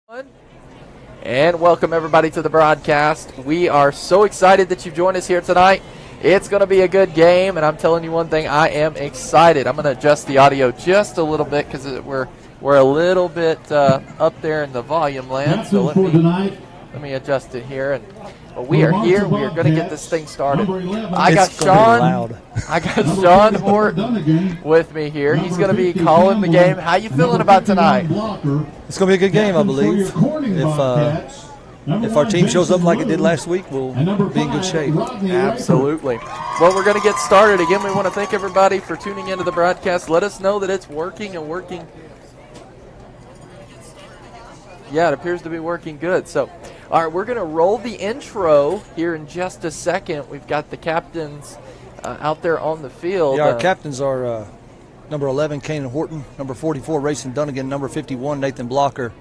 And welcome everybody to the broadcast. We are so excited that you've joined us here tonight. It's going to be a good game, and I'm telling you one thing, I am excited. I'm going to adjust the audio just a little bit because we're a little bit up there in the volume land. So let me adjust it here. And we are here. We are going to get this thing started. I got Sean Horton with me here. He's going to be calling the game. How you feeling about tonight? It's going to be a good game, I believe. If our team shows up like it did last week, we'll be in good shape. Absolutely. Well, we're going to get started. Again, we want to thank everybody for tuning into the broadcast. Let us know that it's working and working. Yeah, it appears to be working good. So, all right, we're going to roll the intro here in just a second. We've got the captains out there on the field. Yeah, our captains are number 11, Kanan Horton, number 44, Rayson Dunnigan, number 51, Nathan Blocker,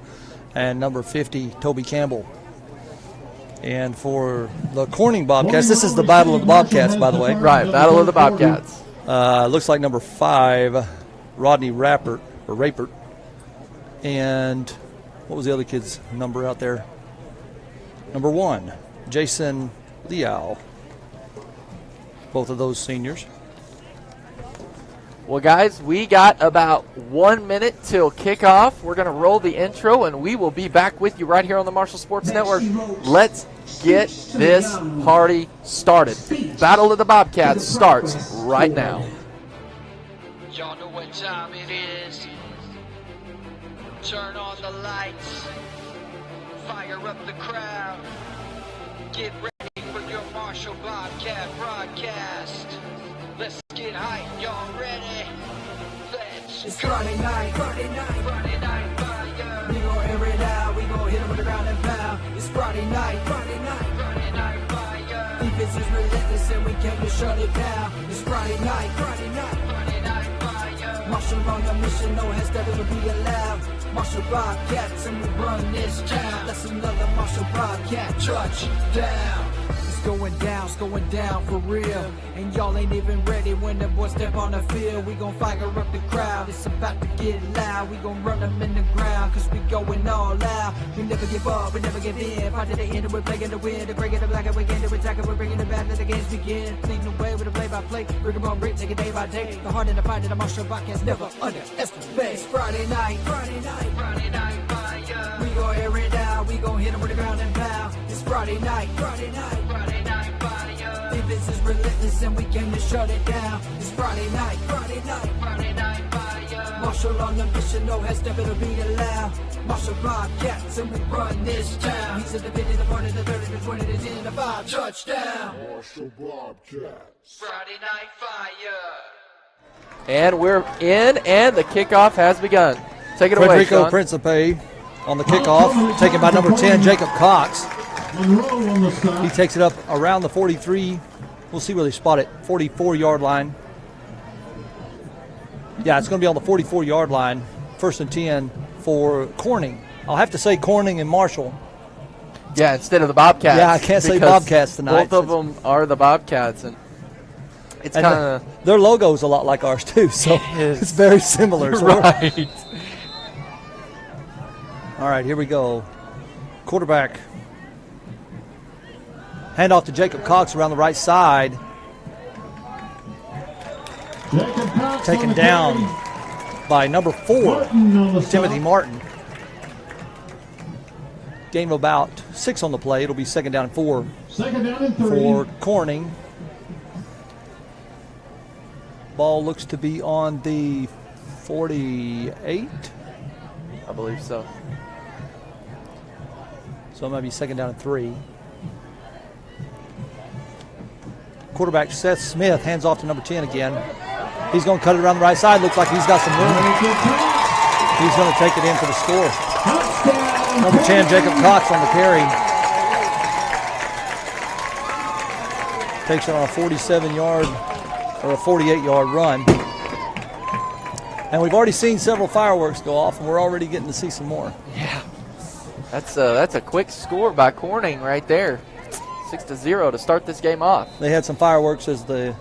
and number 50, Toby Campbell. And for the Corning Bobcats, this is the Battle of the Bobcats, by the way. Right, Battle of the Bobcats. Looks like number 5, Rodney Rapert. And what was the other kid's number out there? Number 1, Jason Liao. Both of those seniors. Well, guys, we got about 1 minute till kickoff. We're going to roll the intro, and we will be back with you right here on the Marshall Sports Network. Let's get this party started. Battle of the Bobcats starts right now. Y'all know what time it is. Turn on the lights. Fire up the crowd. Get ready for your Marshall Bobcat broadcast. Let's get hyped, y'all ready? It's Friday night fire. We gon' air it out, we gon' hit 'em with the ground and pound. It's Friday night fire. Defense is relentless and we came to shut it down. It's Friday night fire. Marshall on a mission, no hands that will be allowed. Marshall Bobcats and we run this town. That's another Marshall Bobcat touchdown. It's going down for real. And y'all ain't even ready when the boys step on the field. We gon' fire up the crowd, it's about to get loud. We gon' run them in the ground, cause we going all out. We never give up, we never give in. Fight to the end and we're playing the win. To break it up like a weekend, to attack it, we're bringing it back, let the games begin. Leading the way with a play-by-play, brick 'em on brick, take it day by day. The heart and the fight of the Marshall Bobcats never underestimate. It's Friday night fire. We gon' air it out, we gon' hit 'em with the ground and pound. It's Friday night fire. Defense is relentless and we came to shut it down. It's Friday night fire. Marshall on the mission, no head step, it'll be allowed. Marshall Bobcats and we run this town. He's in the 50, the 40, the 30, the 20, the 10, the 5, touchdown. Marshall Bobcats. Friday night fire. And we're in, and the kickoff has begun. Take it away, Federico Sean. Principe on the kickoff, taken by number 10, Jacob Cox. He takes it up around the 43. We'll see where they spot it. 44-yard line. Yeah, it's going to be on the 44-yard line. 1st and 10 for Corning. I'll have to say Corning and Marshall. Yeah, instead of the Bobcats. Yeah, I can't say Bobcats tonight. Both of them are the Bobcats, and it's kind of their logo's a lot like ours too, so it's very similar. So right. All right, here we go. Quarterback. Handoff to Jacob Cox around the right side. Taken down by number 4, Timothy Martin. Gain of about 6 on the play. It'll be 2nd down and 4 for Corning. Ball looks to be on the 48. I believe so. So it might be 2nd down and 3. Quarterback Seth Smith hands off to number 10 again. He's going to cut it around the right side. Looks like he's got some room. He's going to take it in for the score. Number 10, Jacob Cox on the carry. Takes it on a 47-yard or a 48-yard run. And we've already seen several fireworks go off, and we're already getting to see some more. Yeah. That's a quick score by Corning right there. 6-0 to start this game off. They had some fireworks as the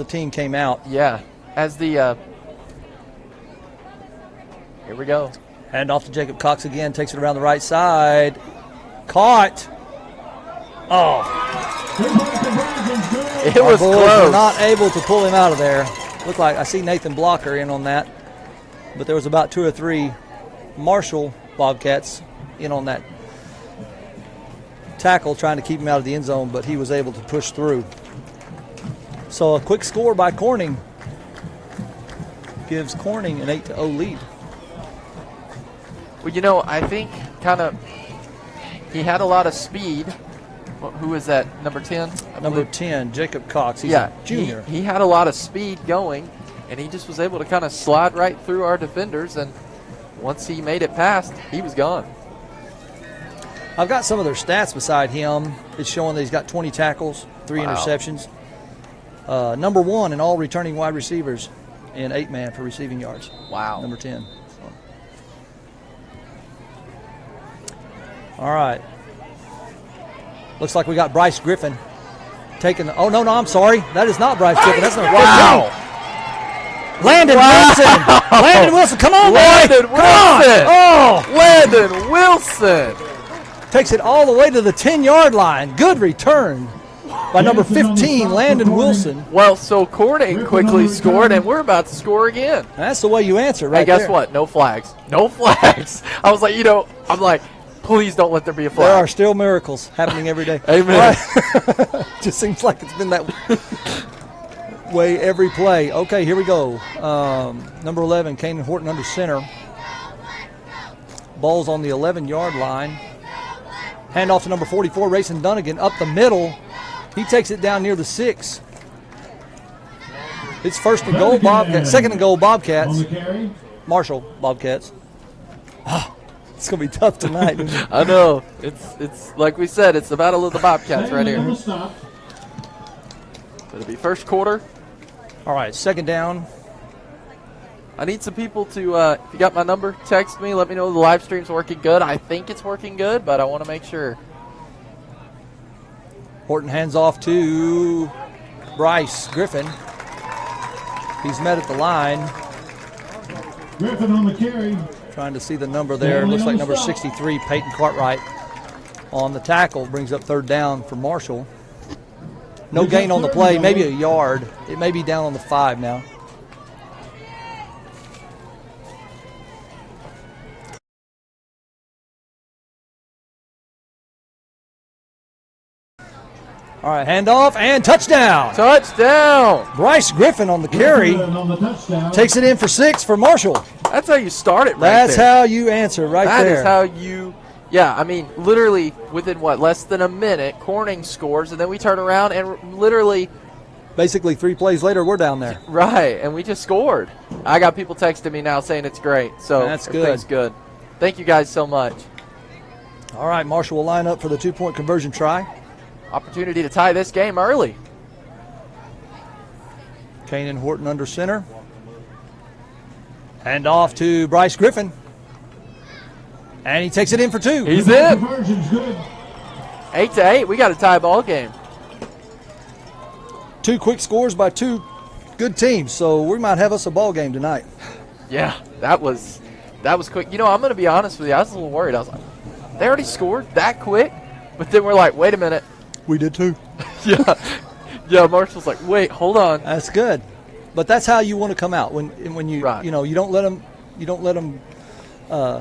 team came out. Yeah. As the here we go. Hand off to Jacob Cox again. Takes it around the right side. Caught. Oh. It Our was Bulls close. were not able to pull him out of there. Looked like I see Nathan Blocker in on that, but there was about 2 or 3 Marshall Bobcats in on that tackle trying to keep him out of the end zone, but he was able to push through. So a quick score by Corning gives Corning an 8-0 lead. Well, you know, I think kind of he had a lot of speed. Who is that? Number 10? Number 10, Jacob Cox. He's a junior. He had a lot of speed going, and he just was able to kind of slide right through our defenders, and once he made it past, he was gone. I've got some of their stats beside him. It's showing that he's got 20 tackles, 3 Wow. interceptions. Number 1 in all returning wide receivers in 8-man for receiving yards. Wow. Number 10. All right. Looks like we got Bryce Griffin taking the – oh, no, I'm sorry. That is not Bryce Griffin. That's number 15. Wow. Landon Wilson. Landon Wilson. Come on, boy. Landon Come on. Wilson. Oh. Landon Wilson. Takes it all the way to the 10-yard line. Good return by number 15, Landon Wilson. Well, so Corning quickly scored, and we're about to score again. That's the way you answer right Hey, guess there. what? No flags. No flags. I was like, I'm like, please don't let there be a flag. There are still miracles happening every day. Amen. Right. Just seems like it's been that way every play. Okay, here we go. Number 11, Kanan Horton under center. Ball's on the 11-yard line. Hand off to number 44, Rayson Dunnigan, up the middle. He takes it down near the 6. It's first and goal, Bobcats. Second and goal, Bobcats. Marshall Bobcats. It's going to be tough tonight. Isn't it? I know. It's like we said, it's the battle of the Bobcats right here. It'll be first quarter. All right, second down. I need some people to, if you got my number, text me. Let me know the live stream's working good. I think it's working good, but I want to make sure. Horton hands off to Bryce Griffin. He's met at the line. Griffin on the carry. Trying to see the number there. Looks like number 63, Peyton Cartwright, on the tackle. Brings up third down for Marshall. No gain on the play, maybe a yard. It may be down on the 5 now. All right, handoff and touchdown. Touchdown. Bryce Griffin on the carry. On the touchdown. Takes it in for 6 for Marshall. That's how you start it right That's there. how you answer right That there. is how you, yeah, I mean, literally within, less than a minute, Corning scores, and then we turn around and literally, Basically 3 plays later, we're down there. right, and we just scored. I got people texting me now saying it's great, so That's good. everything's good. Thank you guys so much. All right, Marshall will line up for the 2-point conversion try. Opportunity to tie this game early. Kanan Horton under center. Hand off to Bryce Griffin. And he takes it in for 2. He's in. Conversion's good. 8-8, we got a tie ball game. 2 quick scores by 2 good teams, so we might have us a ball game tonight. Yeah, that was quick. I'm going to be honest with you. I was a little worried. I was like, they already scored that quick? But then we're like, wait a minute. We did too. Yeah, Marshall's like, wait, hold on. That's good, but that's how you want to come out when you Right. you don't let them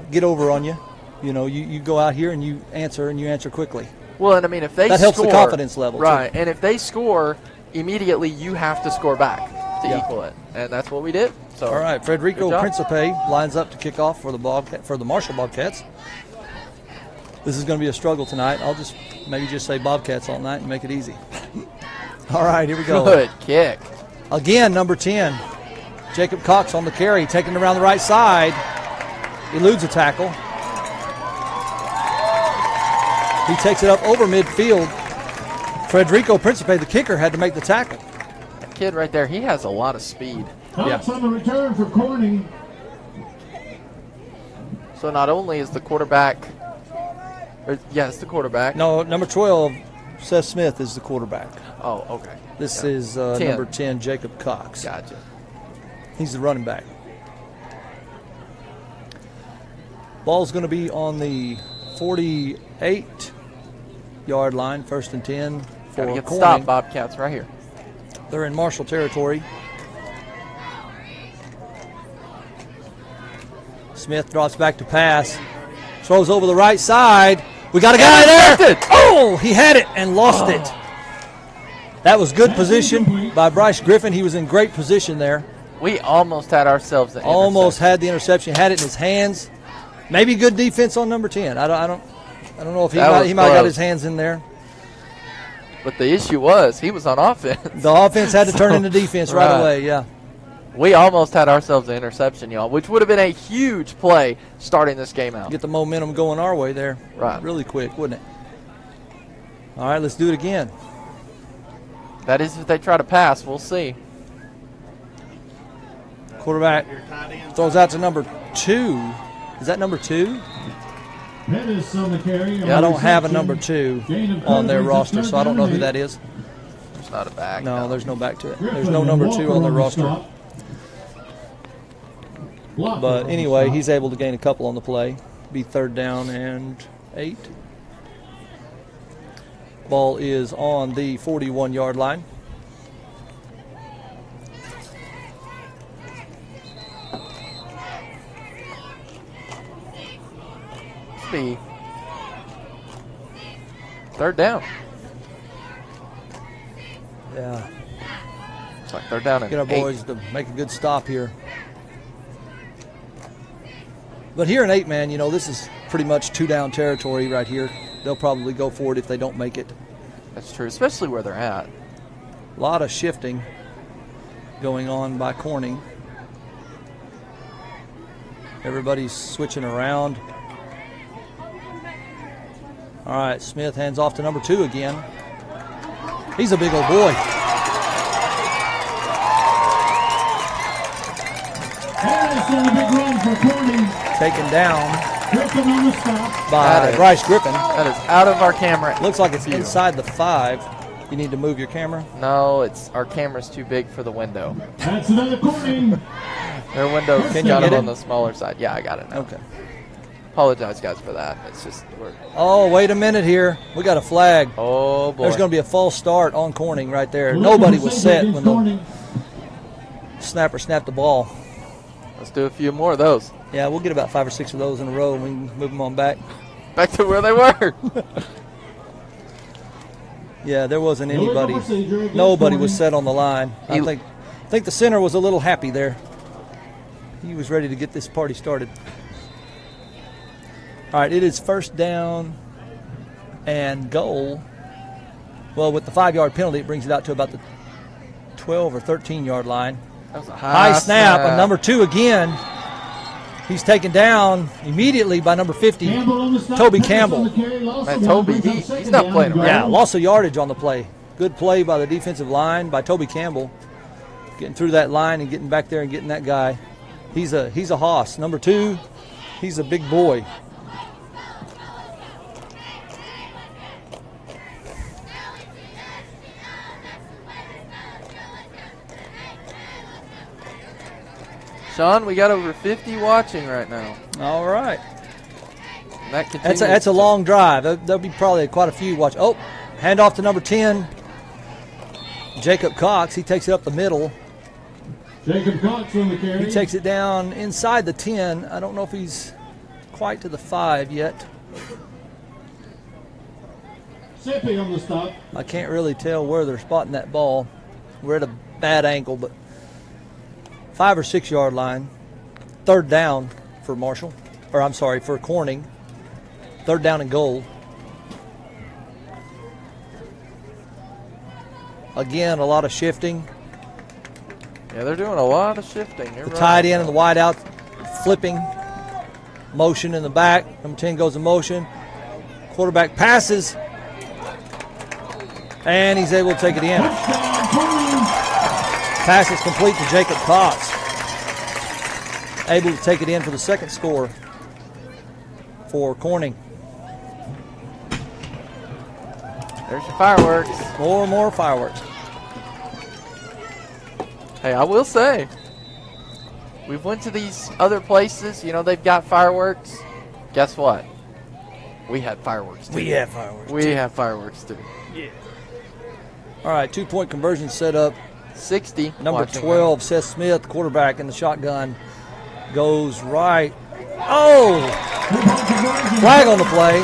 get over on you. You go out here and you answer quickly. Well, and I mean, if they That score, helps the confidence level, too. right? And if they score immediately, you have to score back to Yeah. equal it, and that's what we did. So, All right, Federico good job. Principe lines up to kick off for the Marshall Bobcats. This is going to be a struggle tonight. I'll maybe just say Bobcats all night and make it easy. All right, here we go. Good kick. Again, number 10, Jacob Cox on the carry, taking it around the right side. Eludes a tackle. He takes it up over midfield. Federico Principe, the kicker, had to make the tackle. That kid right there, he has a lot of speed. Cox on the return for Corning. So not only is the quarterback, it's the quarterback. No, number 12, Seth Smith, is the quarterback. Oh, okay. This Yeah. is 10. number 10, Jacob Cox. Gotcha. He's the running back. Ball's going to be on the 48-yard line, 1st and 10 for Gotta get the Corning. stop, Bobcats, right here. They're in Marshall territory. Smith drops back to pass. Throws over the right side. We got a guy there. Intercepted. Oh, he had it and lost it. That was good position by Bryce Griffin. He was in great position there. We almost had ourselves an Almost interception. had the interception. Had it in his hands. Maybe good defense on number 10. I don't know if he That might, was he might have got close. his hands in there. But the issue was he was on offense. The offense had to turn into defense right Right. away. Yeah. We almost had ourselves an interception, y'all, which would have been a huge play starting this game out. Get the momentum going our way there. Right. Really quick, wouldn't it? All right, let's do it again. That is if they try to pass. We'll see. Quarterback throws out to number 2. Is that number 2? Pettis on the carry. Yeah, I don't have a number 2 on their roster, so I don't know who that is. There's not a back. No, there's no back to it. There's no number 2 on their roster. But anyway, he's able to gain a couple on the play. Be 3rd down and 8. Ball is on the 41-yard line. Be 3rd down. Yeah, It's like 3rd down and get our 8. boys to make a good stop here. But here in 8-man, you know, this is pretty much 2-down territory right here. They'll probably go for it if they don't make it. That's true, especially where they're at. A lot of shifting going on by Corning. Everybody's switching around. All right, Smith hands off to number 2 again. He's a big old boy. Pettis on a big run for Corning. Taken down Griffin on the stop. by That is- Bryce Griffin. That is out of our camera. Looks like it's view. inside the 5. You need to move your camera. No, it's our camera's too big for the window. That's another Corning. Their window's Can you kind get of it? on the smaller side. Yeah, I got it now. Okay. Apologize, guys, for that. It's just we're. Oh, wait a minute here. We got a flag. Oh boy. There's going to be a false start on Corning right there. Looking Nobody for was safety set against when the Corning. snapper snapped the ball. Let's do a few more of those. Yeah, we'll get about 5 or 6 of those in a row and we can move them on back. Back to where they were. Yeah, there wasn't Illegal anybody. procedure against Nobody was Corning. set on the line. I He- think the center was a little happy there. He was ready to get this party started. All right, it is 1st down and goal. Well, with the 5-yard penalty, it brings it out to about the 12 or 13-yard line. That was a High snap, and number 2 again. He's taken down immediately by number 50. Campbell on the stop. Toby Pettis Campbell. on the carry. Lost Man, the Toby, one, brings up he's 2nd not down playing and goal. Yeah, loss of yardage on the play. Good play by the defensive line by Toby Campbell, getting through that line and getting back there and getting that guy. He's a hoss. Number 2, he's a big boy. Sean, we got over 50 watching right now. All right, And that continues. that's a long drive. There'll be probably quite a few watch. Oh, hand off to number 10, Jacob Cox. He takes it up the middle. Jacob Cox on the carry. He takes it down inside the 10. I don't know if he's quite to the 5 yet. Sippy on the stop. I can't really tell where they're spotting that ball. We're at a bad angle, but 5 or 6 yard line. 3rd down for Marshall, or I'm sorry, for Corning. 3rd down and goal. Again, a lot of shifting. Yeah, they're doing a lot of shifting. You're The right. tight end and the wide out flipping. Motion in the back. Number 10 goes in motion. Quarterback passes. And he's able to take it in. Touchdown, Corning. Pass is complete to Jacob Cox. Able to take it in for the 2nd score for Corning. There's your fireworks. More and more fireworks. Hey, I will say, we've went to these other places. You know, they've got fireworks. guess what? We had fireworks too. We have fireworks. We have fireworks too. All right, 2-point conversion set up. 60. Number watching 12, Seth Smith, quarterback in the shotgun, goes right. Oh! Flag on the play.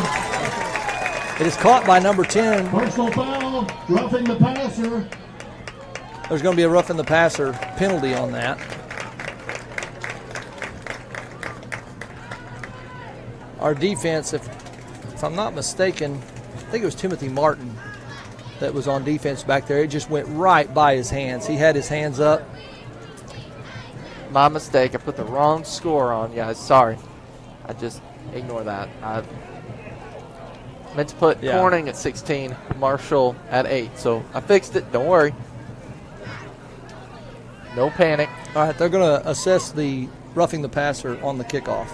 It is caught by number 10. Personal foul, roughing the passer. There's going to be a roughing the passer penalty on that. Our defense, if I'm not mistaken, I think it was Timothy Martin that was on defense back there. It just went right by his hands. He had his hands up. My mistake. I put the wrong score on, guys. Sorry. I just ignore that. I meant to put Corning at 16, Marshall at 8. So I fixed it. Don't worry. No panic. All right, they're going to assess the roughing the passer on the kickoff.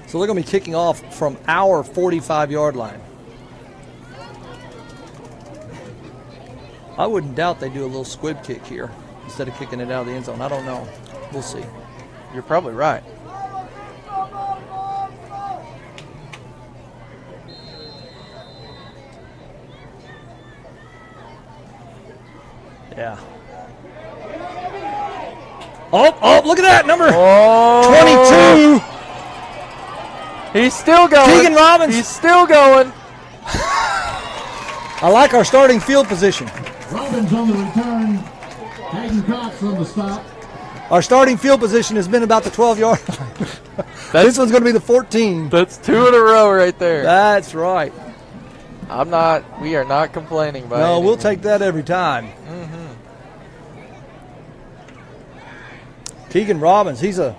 So they're going to be kicking off from our 45-yard line. I wouldn't doubt they do a little squib kick here instead of kicking it out of the end zone. I don't know. We'll see. You're probably right. Yeah. Oh, look at that, number 22. He's still going. Keegan Robbins. He's still going. I like our starting field position. Robbins on the return. Hayden Cox on the stop. Our starting field position has been about the 12-yard line. This one's going to be the 14. That's 2 in a row right there. That's right. We are not complaining about it. No, we'll take that every time. Keegan Robbins, he's a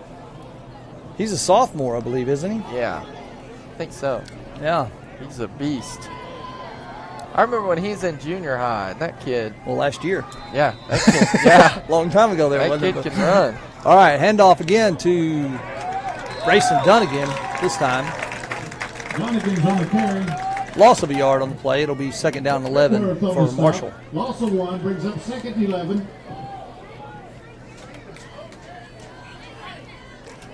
sophomore, I believe, isn't he? Yeah, I think so. Yeah. He's a beast. I remember when he's in junior high, that kid. Well, last year. Yeah, that kid. Yeah, Long time ago there, that wasn't kid it? can run. All right, handoff again to Grayson Dunnigan this time. Dunnigan's on the carry. Loss of a yard on the play. It'll be 2nd down and 11 Worth on for the stop. Marshall. Loss of 1 brings up 2nd and 11.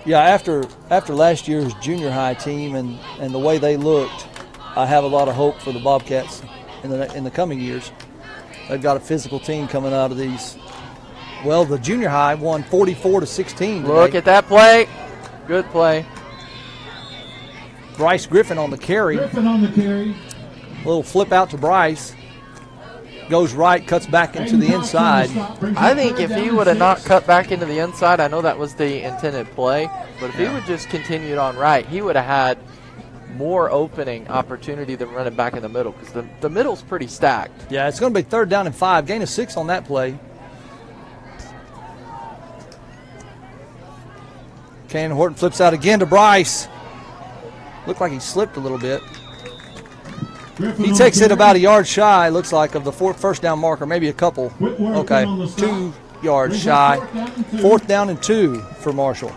Yeah, after last year's junior high team and the way they looked, I have a lot of hope for the Bobcats in the coming years. They've got a physical team coming out of these. Well, the junior high won 44-16 today. Look at that play. Good play. Bryce Griffin on the carry. Griffin on the carry. Little flip out to Bryce. Goes right, cuts back into the inside. I think if he would have not cut back into the inside, I know that was the intended play, but if he would just continued on right, he would have had more opening opportunity than running back in the middle because the middle's pretty stacked. Yeah, it's going to be 3rd down and 5. Gain of 6 on that play. Cannon Horton flips out again to Bryce. Looked like he slipped a little bit. Griffin He on takes the it carry. about a yard shy, looks like, of the 1st down marker, maybe a couple. Whitworth Okay, on the stop. 2 yards Brings shy. up 4th down and 2. 4th down and 2 for Marshall.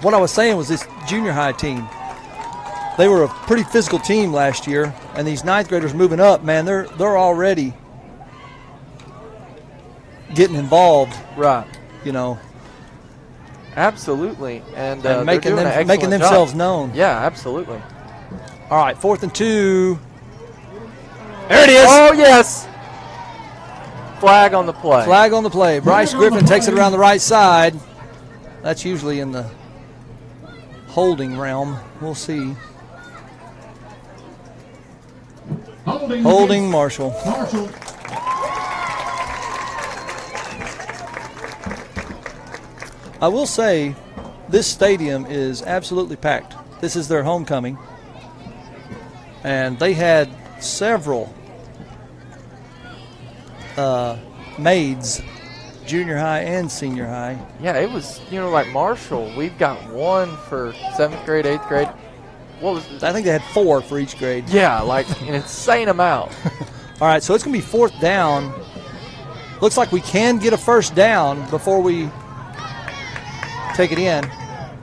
What I was saying was this junior high team, they were a pretty physical team last year, and these 9th graders moving up, man, they're already getting involved, Right. you know, Absolutely. And and making making themselves known. Yeah, absolutely. All right, 4th and 2. There it is. Oh, yes. Flag on the play. Flag on the play. Bryce Flag on the Griffin takes it play. around the right side. That's usually in the holding realm. We'll see. Holding Marshall. Marshall. I will say this stadium is absolutely packed. This is their homecoming. And they had several maids, junior high and senior high. Yeah, it was, like Marshall. We've got one for 7th grade, 8th grade. What was it? I think they had 4 for each grade. Yeah, like an insane amount. All right, so it's going to be 4th down. Looks like we can get a 1st down before we take it in.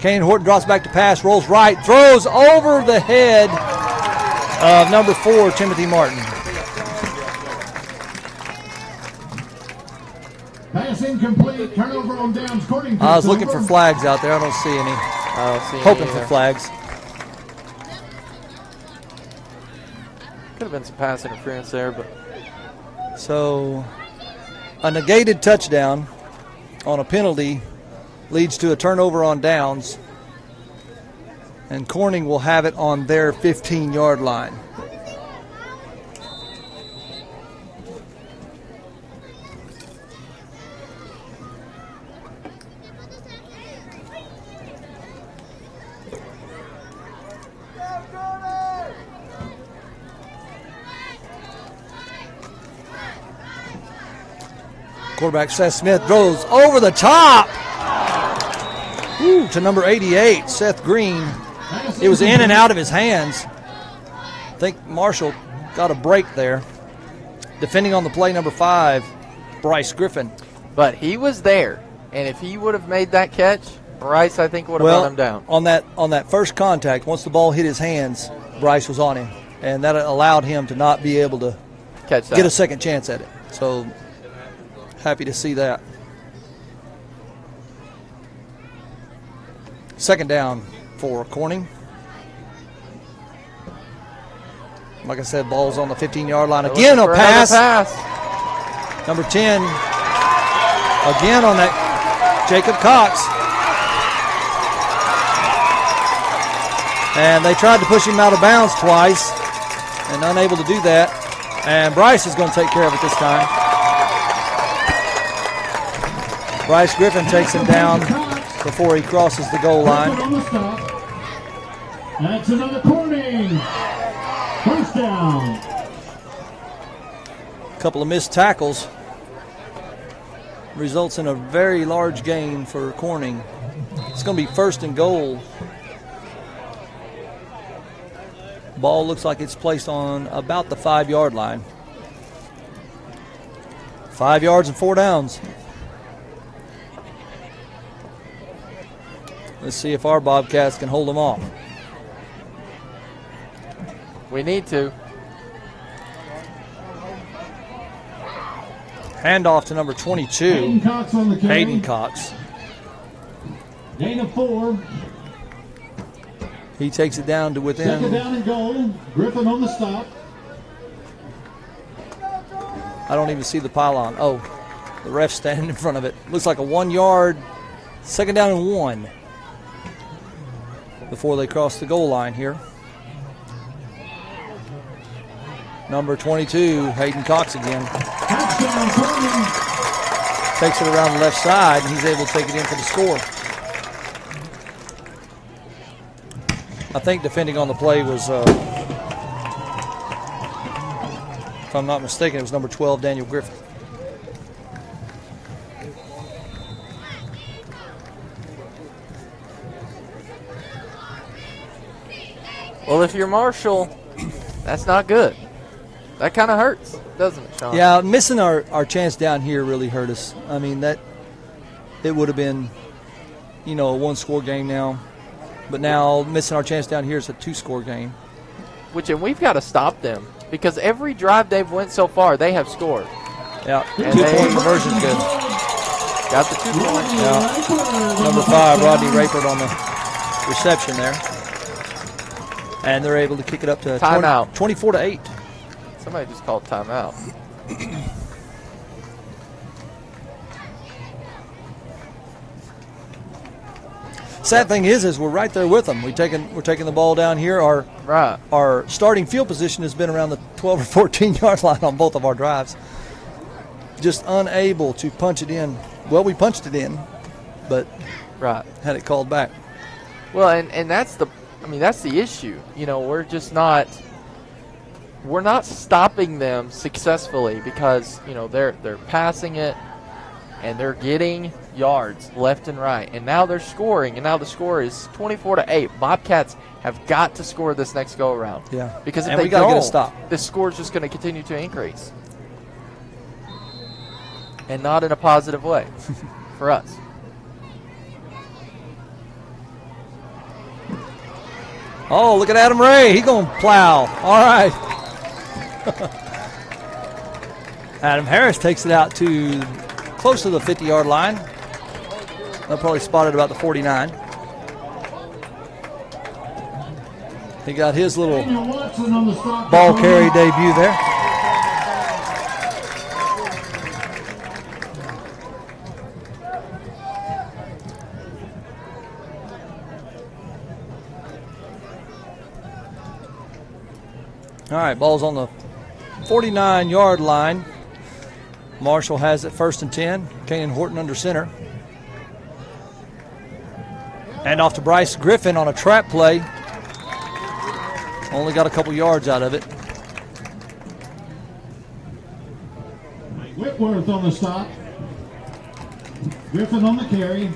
Kane Horton drops back to pass, rolls right, throws over the head of number 4, Timothy Martin. Pass incomplete. Turnover on downs. I was looking for flags out there. I don't see any. I don't see hoping any for either. flags. Could have been some pass interference there, but So a negated touchdown on a penalty leads to a turnover on downs, and Corning will have it on their 15-yard line. Quarterback Seth Smith throws over the top. Ooh, to number 88, Seth Green. It was in and out of his hands. I think Marshall got a break there. Defending on the play, number 5, Bryce Griffin. but he was there, and if he would have made that catch, Bryce I think would have run him down. on that first contact, once the ball hit his hands, Bryce was on him, and that allowed him to not be able to Catch that. get a second chance at it. So happy to see that. Second down for Corning. Like I said, ball's on the 15-yard line. Again, Looking a for another pass. Number 10, again on that, Jacob Cox. And they tried to push him out of bounds twice and unable to do that. And Bryce is going to take care of it this time. Bryce Griffin takes him down before he crosses the goal line. On the stop. That's another Corning. First down. A couple of missed tackles results in a very large gain for Corning. It's going to be first and goal. Ball looks like it's placed on about the 5-yard line. 5 yards and 4 downs. Let's see if our Bobcats can hold them off. We need to. Handoff to number 22, Hayden Cox on the carry. Hayden Cox. Gain of 4. He takes it down to Second within, down and goal. Griffin on the stop. I don't even see the pylon. Oh, the ref's standing in front of it. Looks like a 1-yard, second down and 1 before they cross the goal line here. Number 22, Hayden Cox again. Touchdown, Corning. Takes it around the left side, and he's able to take it in for the score. I think defending on the play was, if I'm not mistaken, it was number 12, Daniel Griffin. Well, if you're Marshall, that's not good. That kind of hurts, doesn't it, Sean? Yeah, missing our chance down here really hurt us. I mean, that it would have been, a 1-score game now. But now missing our chance down here is a 2-score game. And we've got to stop them because every drive they've went so far, they have scored. Yeah, And 2-point conversion's good. Got the 2 points. Yeah. Number 5, Rodney Rayford on the reception there. And they're able to kick it up to Timeout. 24-8. Somebody just called timeout. Sad thing is we're right there with them. We're taking the ball down here. Right. Our starting field position has been around the 12 or 14-yard line on both of our drives. Just unable to punch it in. Well, we punched it in, but Right. had it called back. Well, and that's the issue. We're not stopping them successfully because, they're passing it and they're getting yards left and right. And now they're scoring, and now the score is 24-8. Bobcats have got to score this next go around. Yeah. Because if And they we gotta don't, get a stop. this score is just going to continue to increase. And not in a positive way for us. Oh, look at Adam Ray. He's going to plow. All right. Adam Harris takes it out to close to the 50-yard line. They'll probably spot it about the 49. He got his little Daniel Watson on the stop. ball carry debut there. All right, ball's on the 49-yard line. Marshall has it 1st and 10. Kanan Horton under center. And off to Bryce Griffin on a trap play. Only got a couple yards out of it. Whitworth on the stop. Griffin on the carry.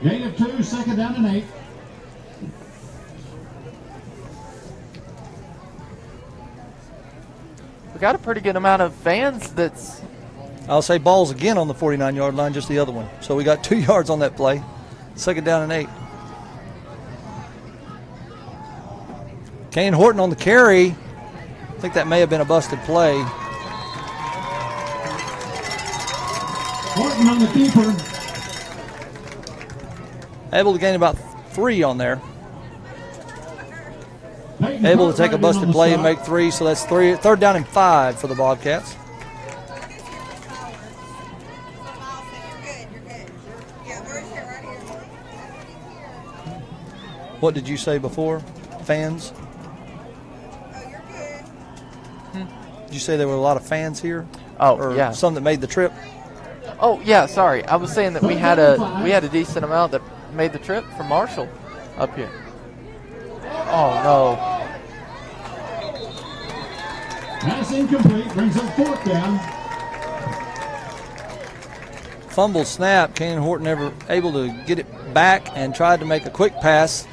Gain of 2, 2nd down and 8. We got a pretty good amount of fans that's. I'll say ball's again on the 49-yard line, just the other one. So we got 2 yards on that play. 2nd down and 8. Kane Horton on the carry. I think that may have been a busted play. Horton on the keeper. Able to gain about 3 on there. Peyton Able to take a Cartwright in on busted the play and stop. make 3, so that's 3rd down and 5 for the Bobcats. What did you say before? Fans? Did you say there were a lot of fans here? Oh, Or yeah. some that made the trip? Oh, yeah, sorry. I was saying that we had a decent amount that made the trip from Marshall up here. Oh, no. Pass incomplete, brings up 4th down. Fumble snap. Kanan Horton never able to get it back and tried to make a quick pass.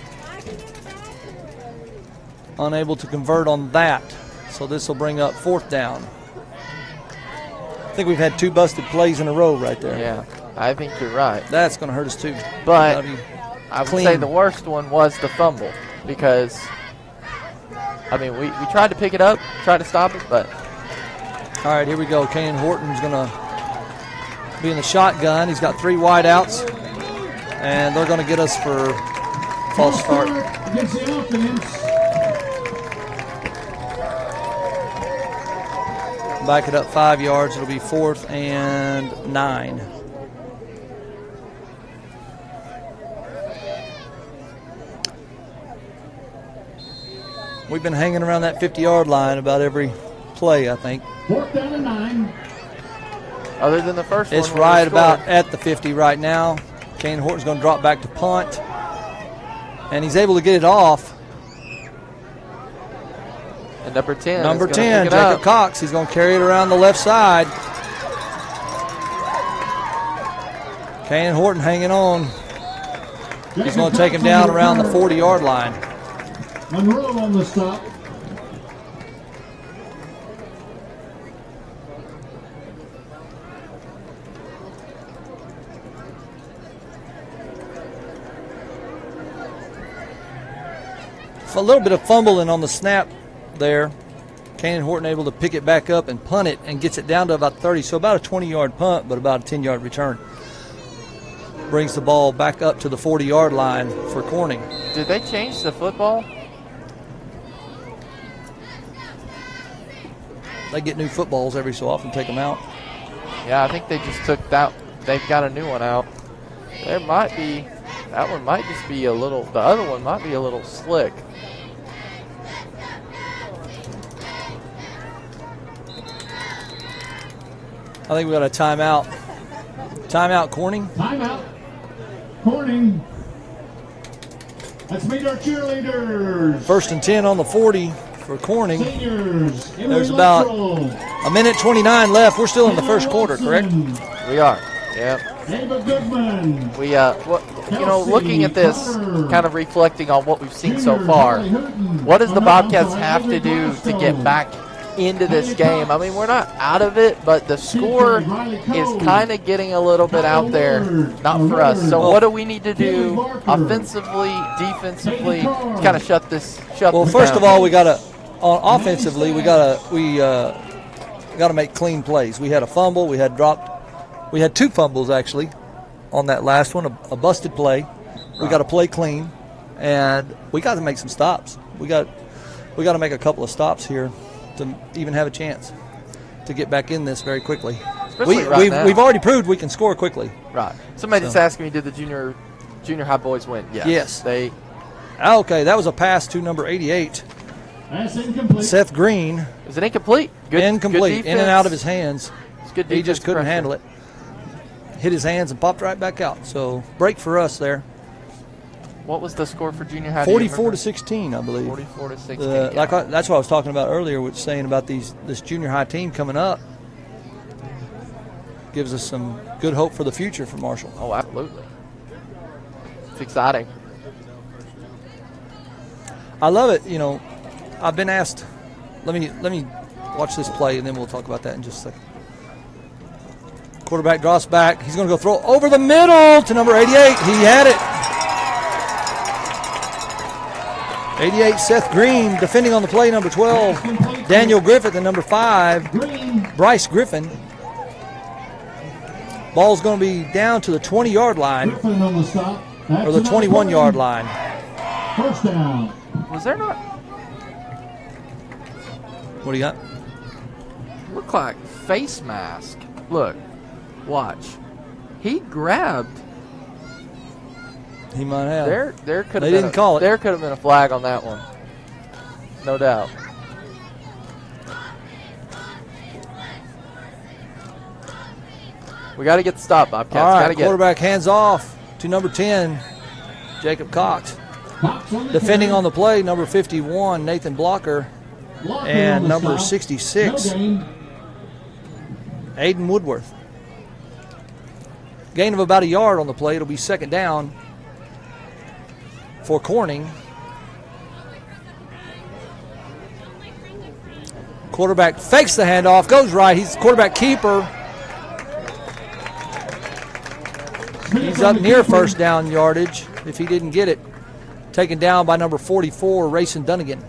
Unable to convert on that. So this will bring up 4th down. I think we've had 2 busted plays in a row right there. Yeah, I think you're right. That's going to hurt us too. But Gotta be I would clean. say the worst one was the fumble because, I mean, we tried to pick it up, tried to stop it, but. All right, here we go. Kanan Horton's going to be in the shotgun. He's got 3 wideouts, and they're going to get us for false start. Against the offense. Back it up 5 yards. It'll be 4th and 9. We've been hanging around that 50-yard line about every play, I think. 4th down and 9. Other than the first one. It's when we right scored. about at the 50 right now. Kanan Horton's going to drop back to punt. And he's able to get it off. And number 10. Number is gonna 10, pick it Jacob up. Cox. He's going to carry it around the left side. Kanan Horton hanging on. He's going to take him down around the 40-yard line. Monroe on the stop. A little bit of fumbling on the snap there. Kanan Horton able to pick it back up and punt it and gets it down to about 30. So about a 20-yard punt, but about a 10-yard return. Brings the ball back up to the 40-yard line for Corning. Did they change the football? They get new footballs every so often, take them out. Yeah, I think they just took that. They've got a new one out. There might be. That one might just be a little. The other one might be a little slick. I think we got a timeout. Timeout, Corning. Timeout. Corning. Let's meet our cheerleaders. 1st and 10 on the 40 for Corning. Seniors. There's about a minute 29 left. We're still in the first quarter, correct? We are. Yep. Ava Goodman. We looking at this, kind of reflecting on what we've seen so far. What does the Bobcats have to do to get back into this game? I mean, we're not out of it, but the score is kind of getting a little bit out there, not for us. So what do we need to do offensively, defensively, to kind of shut this Well, this first down? of all, we got to offensively, we got to make clean plays. We had a fumble, we had 2 fumbles actually on that last one, a busted play. We got to play clean, and we got to make some stops. we got to make a couple of stops here to even have a chance to get back in this very quickly. Especially right now. We've already proved we can score quickly. Right. Somebody just asking me, did the junior high boys win? Yes. Yes. They. Okay, that was a pass to number 88, That's incomplete. Seth Green. Is it incomplete? Good. Incomplete, Good in and out of his hands. It's good. He just couldn't handle it. Hit his hands and popped right back out. So break for us there. What was the score for junior high? Do you 44 to remember? 16, I believe. 44 to 16. Yeah. That's what I was talking about earlier, with saying about this junior high team coming up. Gives us some good hope for the future for Marshall. Oh, absolutely. It's exciting. I love it. You know, I've been asked. Let me watch this play, and then we'll talk about that in just a second. Quarterback drops back. He's going to go throw over the middle to number 88. He had it. 88, Seth Green, defending on the play, number 12. Daniel Griffith, and number 5, Green. Bryce Griffin. Ball's going to be down to the 20-yard line, Griffin on the stop. That's or the another 21-yard play. line. First down. Was there not? What do you got? Looked like face mask. Look. Watch. He grabbed. He might have. There could have They been didn't call it. There could have been a flag on that one. No doubt. We got to get the stop, Bobcats. All right, Gotta get it. quarterback hands off to number 10, Jacob Cox. Cox on the Defending carry. on the play, number 51, Nathan Blocker, Blocker and on the number stop. 66, No gain. Aiden Woodworth. Gain of about a yard on the play. It'll be second down for Corning. Quarterback fakes the handoff, goes right. He's the quarterback keeper. He's up near first down yardage if he didn't get it. Taken down by number 44, Rayson Dunnigan.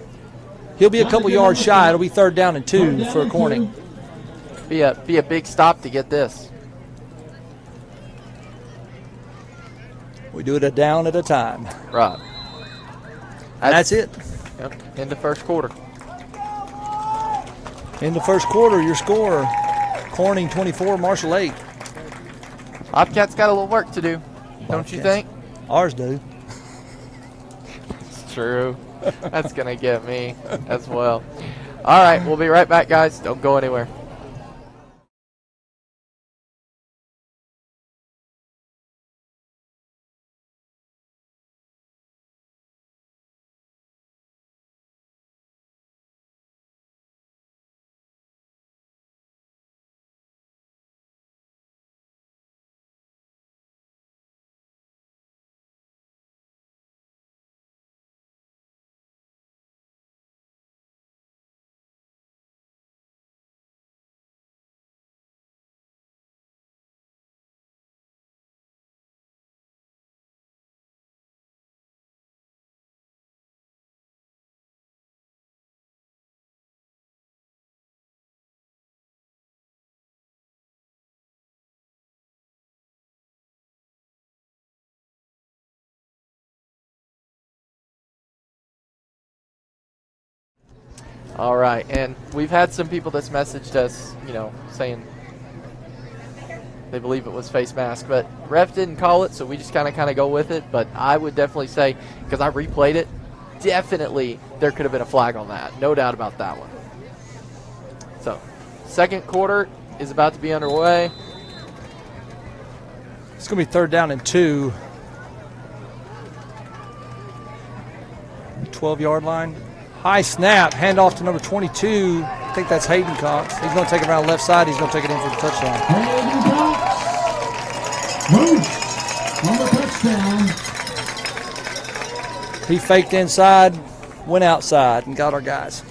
He'll be a couple yards shy. It'll be third down and 2 for Corning. Be a big stop to get this. We do it a down at a time. Right. And that's it. Yep. In the first quarter. In the first quarter, your score, Corning 24, Marshall 8. Bobcats got a little work to do, don't you Bobcats. think? Ours do. It's true. That's going to get me as well. All right, we'll be right back, guys. Don't go anywhere. All right, and we've had some people that's messaged us, saying they believe it was face mask, but ref didn't call it, so we just kind of go with it. But I would definitely say, because I replayed it, definitely there could have been a flag on that. No doubt about that one. So, second quarter is about to be underway. It's going to be third down and 2. 12-yard line. High snap, handoff to number 22. I think that's Hayden Cox. He's going to take it around left side. He's going to take it in for the touchdown. Hayden Cox. Moose on the touchdown. He faked inside, went outside, and got our guys.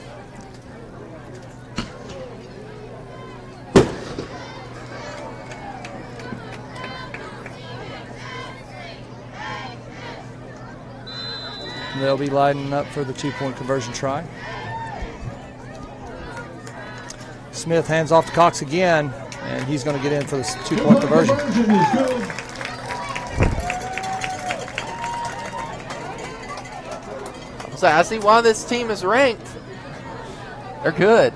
They'll be lining up for the 2-point conversion try. Smith hands off to Cox again, and he's going to get in for the 2-point conversion. Conversion is good. I So I see why this team is ranked. They're good.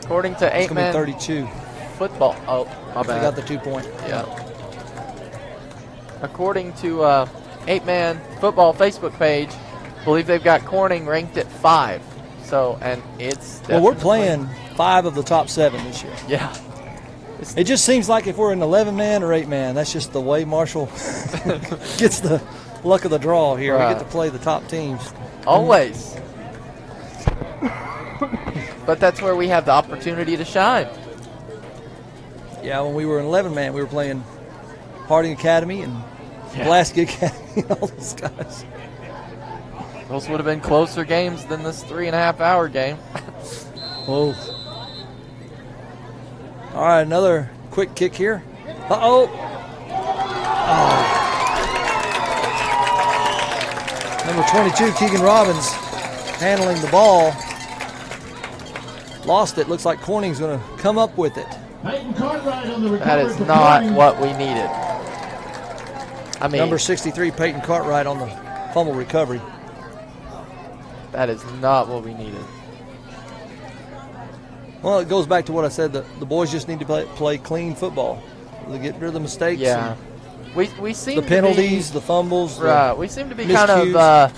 According to It's going to 8-man be 32. football. Oh, my They bad. got the 2-point. Yeah. According to 8-man football Facebook page, I believe they've got Corning ranked at 5. So, and it's Well, we're definitely- playing 5 of the top 7 this year. Yeah. It just seems like if we're an 11-man or 8-man, that's just the way Marshall gets the luck of the draw here. We Right. get to play the top teams. Always. But that's where we have the opportunity to shine. Yeah, when we were an 11-man, we were playing Harding Academy and Pulaski Academy and all those guys. Those would have been closer games than this 3.5-hour game. Whoa. All right, another quick kick here. Uh-oh. Number 22, Keegan Robbins, handling the ball. Lost it. Looks like Corning's going to come up with it. Peyton Cartwright on the recovery. That is for not Corning. what we needed. I mean, Number 63, Peyton Cartwright on the fumble recovery. that is not what we needed. Well, it goes back to what I said. The boys just need to play clean football. They get rid of the mistakes. Yeah. and We seem The to penalties, be, the fumbles. right. We seem to be kind miscues. of,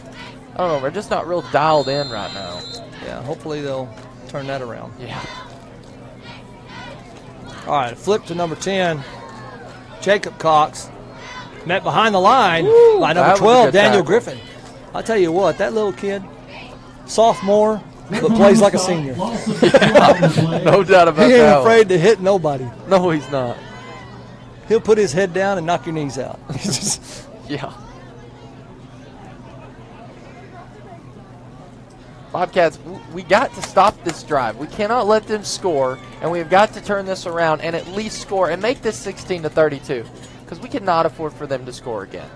I don't know, we're just not real dialed in right now. Yeah, hopefully they'll turn that around. Yeah. All right, flip to number 10, Jacob Cox. Met behind the line by that number was a 12, good Daniel tackle. Griffin. I'll tell you what, that little kid, sophomore, but plays like a senior. Loss of 51 on the play. No doubt about He ain't that. afraid to hit nobody. one. No, he's not. He'll put his head down and knock your knees out. Yeah. Bobcats, we got to stop this drive. We cannot let them score, and we've got to turn this around and at least score and make this 16-32, because we cannot afford for them to score again.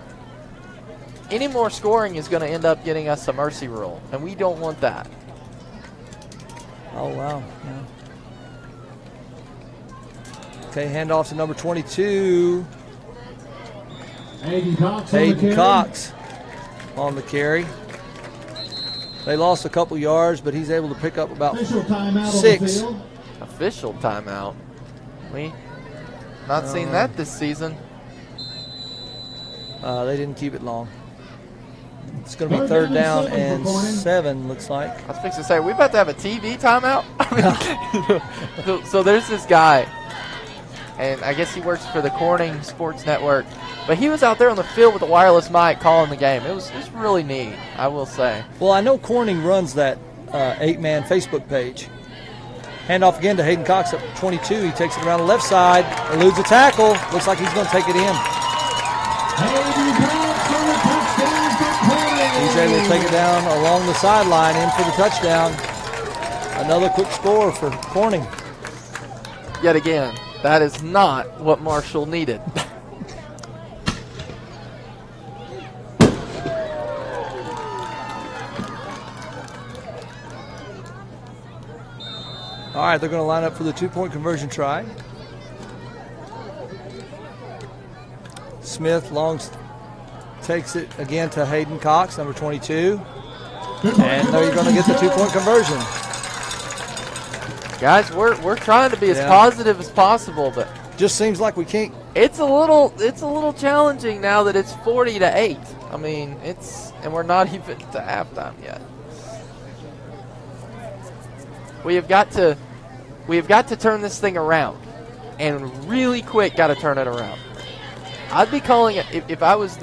Any more scoring is going to end up getting us a mercy rule, and we don't want that. Oh, wow. Yeah. Okay, handoff to number 22, Aiden Cox on the Hayden carry. Cox on the carry. They lost a couple yards, but he's able to pick up about Official timeout 6. on the field. Official timeout. We not seen that this season. They didn't keep it long. It's going to be Third third down down and and 7 for Corning. 7, looks like. I was fixing to say, we about to have a TV timeout? so there's this guy, and I guess he works for the Corning Sports Network, but he was out there on the field with a wireless mic calling the game. It was really neat, I will say. Well, I know Corning runs that 8-man Facebook page. Handoff again to Hayden Cox up 22. He takes it around the left side, eludes a tackle. Looks like he's going to take it in. Aiden Cox on the touchdown for Corning. He's able to take it down along the sideline in for the touchdown. Another quick score for Corning. Yet again, that is not what Marshall needed. All right, they're going to line up for the 2-point conversion try. Smith long takes it again to Hayden Cox, number 22. And they're going to get the 2-point conversion. Guys, we're trying to be as Yeah. positive as possible, but Just seems like we can't. it's a little challenging now that it's 40-8. I mean, and we're not even to halftime yet. We have got to turn this thing around, and really quick. Got to turn it around. I'd be calling it if I was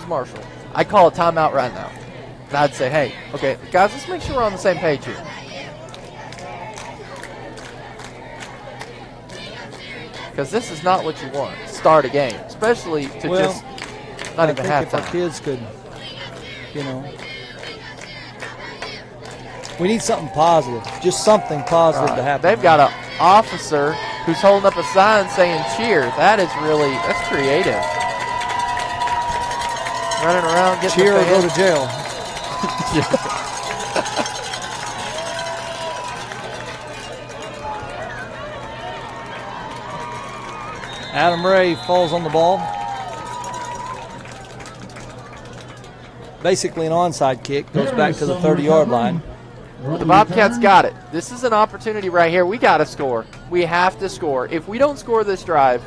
Marshall. I'd call a timeout right now, and I'd say, hey, okay, guys, let's make sure we're on the same page here. Because this is not what you want to start a game, especially to Well, just not I even think if our halftime. kids could, we need something positive. Just something positive to happen. They've got an officer who's holding up a sign saying cheer. That's creative. Running around getting cheer the or go fans. to jail. Adam Ray falls on the ball. basically an onside kick, goes back to the 30-yard line. The Bobcats got it. This is an opportunity right here. We got to score. We have to score. If we don't score this drive,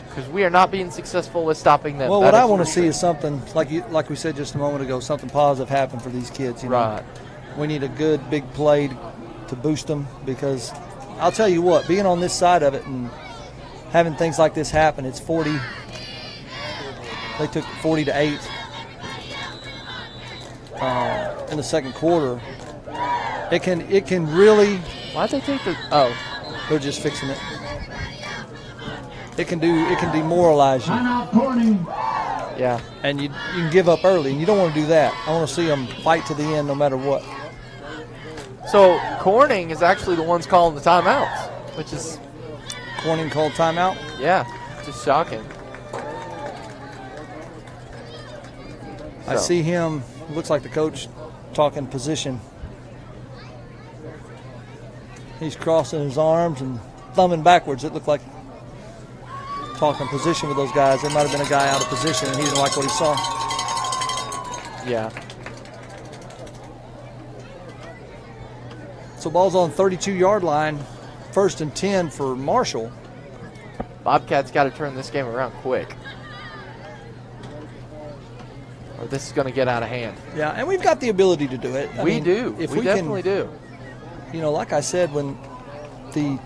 because we are not being successful with stopping them. Well, what I want to see is something, like we said just a moment ago, something positive happen for these kids. You know? Right. We need a good big play to boost them, because I'll tell you what, being on this side of it and having things like this happen, it's 40. They took 40-8 in the second quarter. It can really. Why'd they take the? Oh, they're just fixing it. It can demoralize you. Timeout, Corning. yeah. And you can give up early, and you don't want to do that. I want to see them fight to the end no matter what. So Corning is actually the ones calling the timeouts, which is Corning called timeout. yeah, just shocking. I see him, looks like the coach talking position. He's crossing his arms and thumbing backwards. It looked like talking position with those guys. There might have been a guy out of position and he didn't like what he saw. Yeah. So ball's on 32-yard line, 1st and 10 for Marshall. Bobcats got to turn this game around quick, or this is going to get out of hand. Yeah, and we've got the ability to do it. We do. If we definitely do. You know, like I said, when the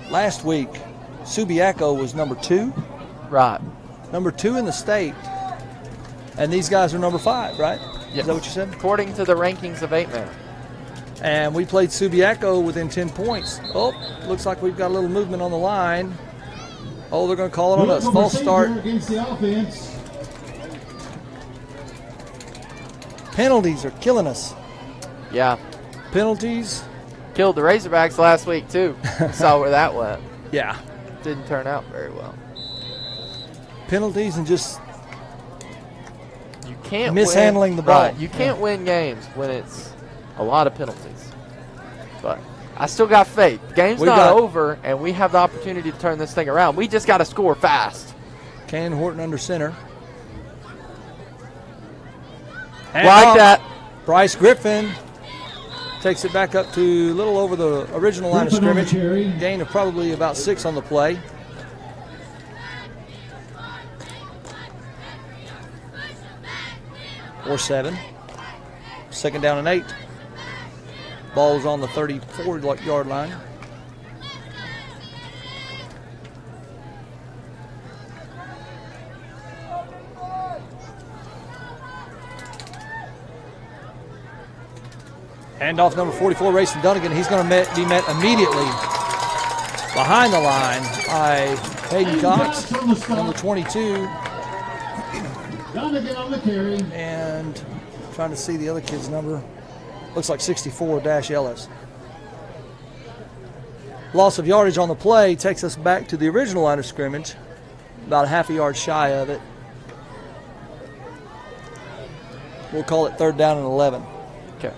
last week, Subiaco was number 2. Right. Number 2 in the state. And these guys are number 5, right? Yep. Is that what you said? According to the rankings of 8-man. And we played Subiaco within 10 points. Oh, looks like we've got a little movement on the line. Oh, they're going to call it on us. False start. Against the offense. Penalties are killing us. Yeah. Penalties. Killed the Razorbacks last week, too. Saw where that went. Yeah. Didn't turn out very well. Penalties and just You can't mishandling win, the ball. Right. You can't win games when it's a lot of penalties. But I still got faith. The game's not over, and we have the opportunity to turn this thing around. We just got to score fast. Cannon Horton under center. Like that. Bryce Griffin takes it back up to a little over the original line of scrimmage. Gain of probably about 6 on the play. Or 7. 2nd down and 8. Ball's on the 34-yard line. Handoff number 44, Rayson Dunnigan. He's going to be met immediately behind the line by Hayden Cox, number 22. Dunnigan on the carry. And trying to see the other kid's number. Looks like 64-LS. Loss of yardage on the play takes us back to the original line of scrimmage, about a half a yard shy of it. We'll call it 3rd down and 11. Okay.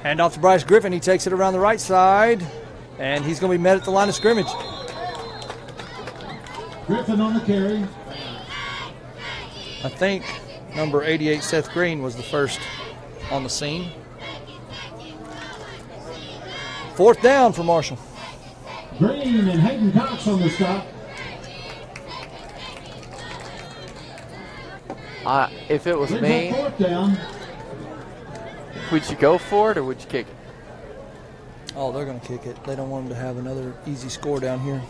Hand off to Bryce Griffin. He takes it around the right side, and he's going to be met at the line of scrimmage. Griffin on the carry. I think number 88, Seth Green, was the first on the scene. 4th down for Marshall. Green and Hayden Cox on the stop. If it was Brings me, up 4th down. would you go for it or would you kick it? Oh, they're going to kick it. They don't want them to have another easy score down here.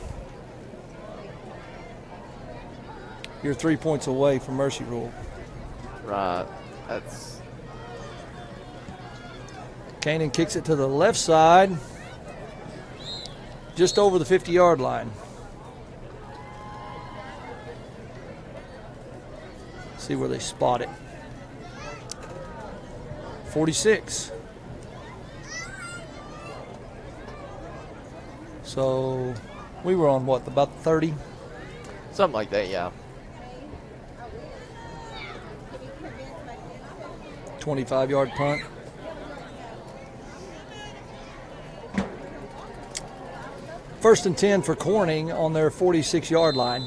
You're 3 points away from mercy rule. Right. That's. Kanan kicks it to the left side, just over the 50-yard line. See where they spot it. 46. So we were on what, about 30? Something like that, yeah. 25-yard punt. First and 10 for Corning on their 46-yard line.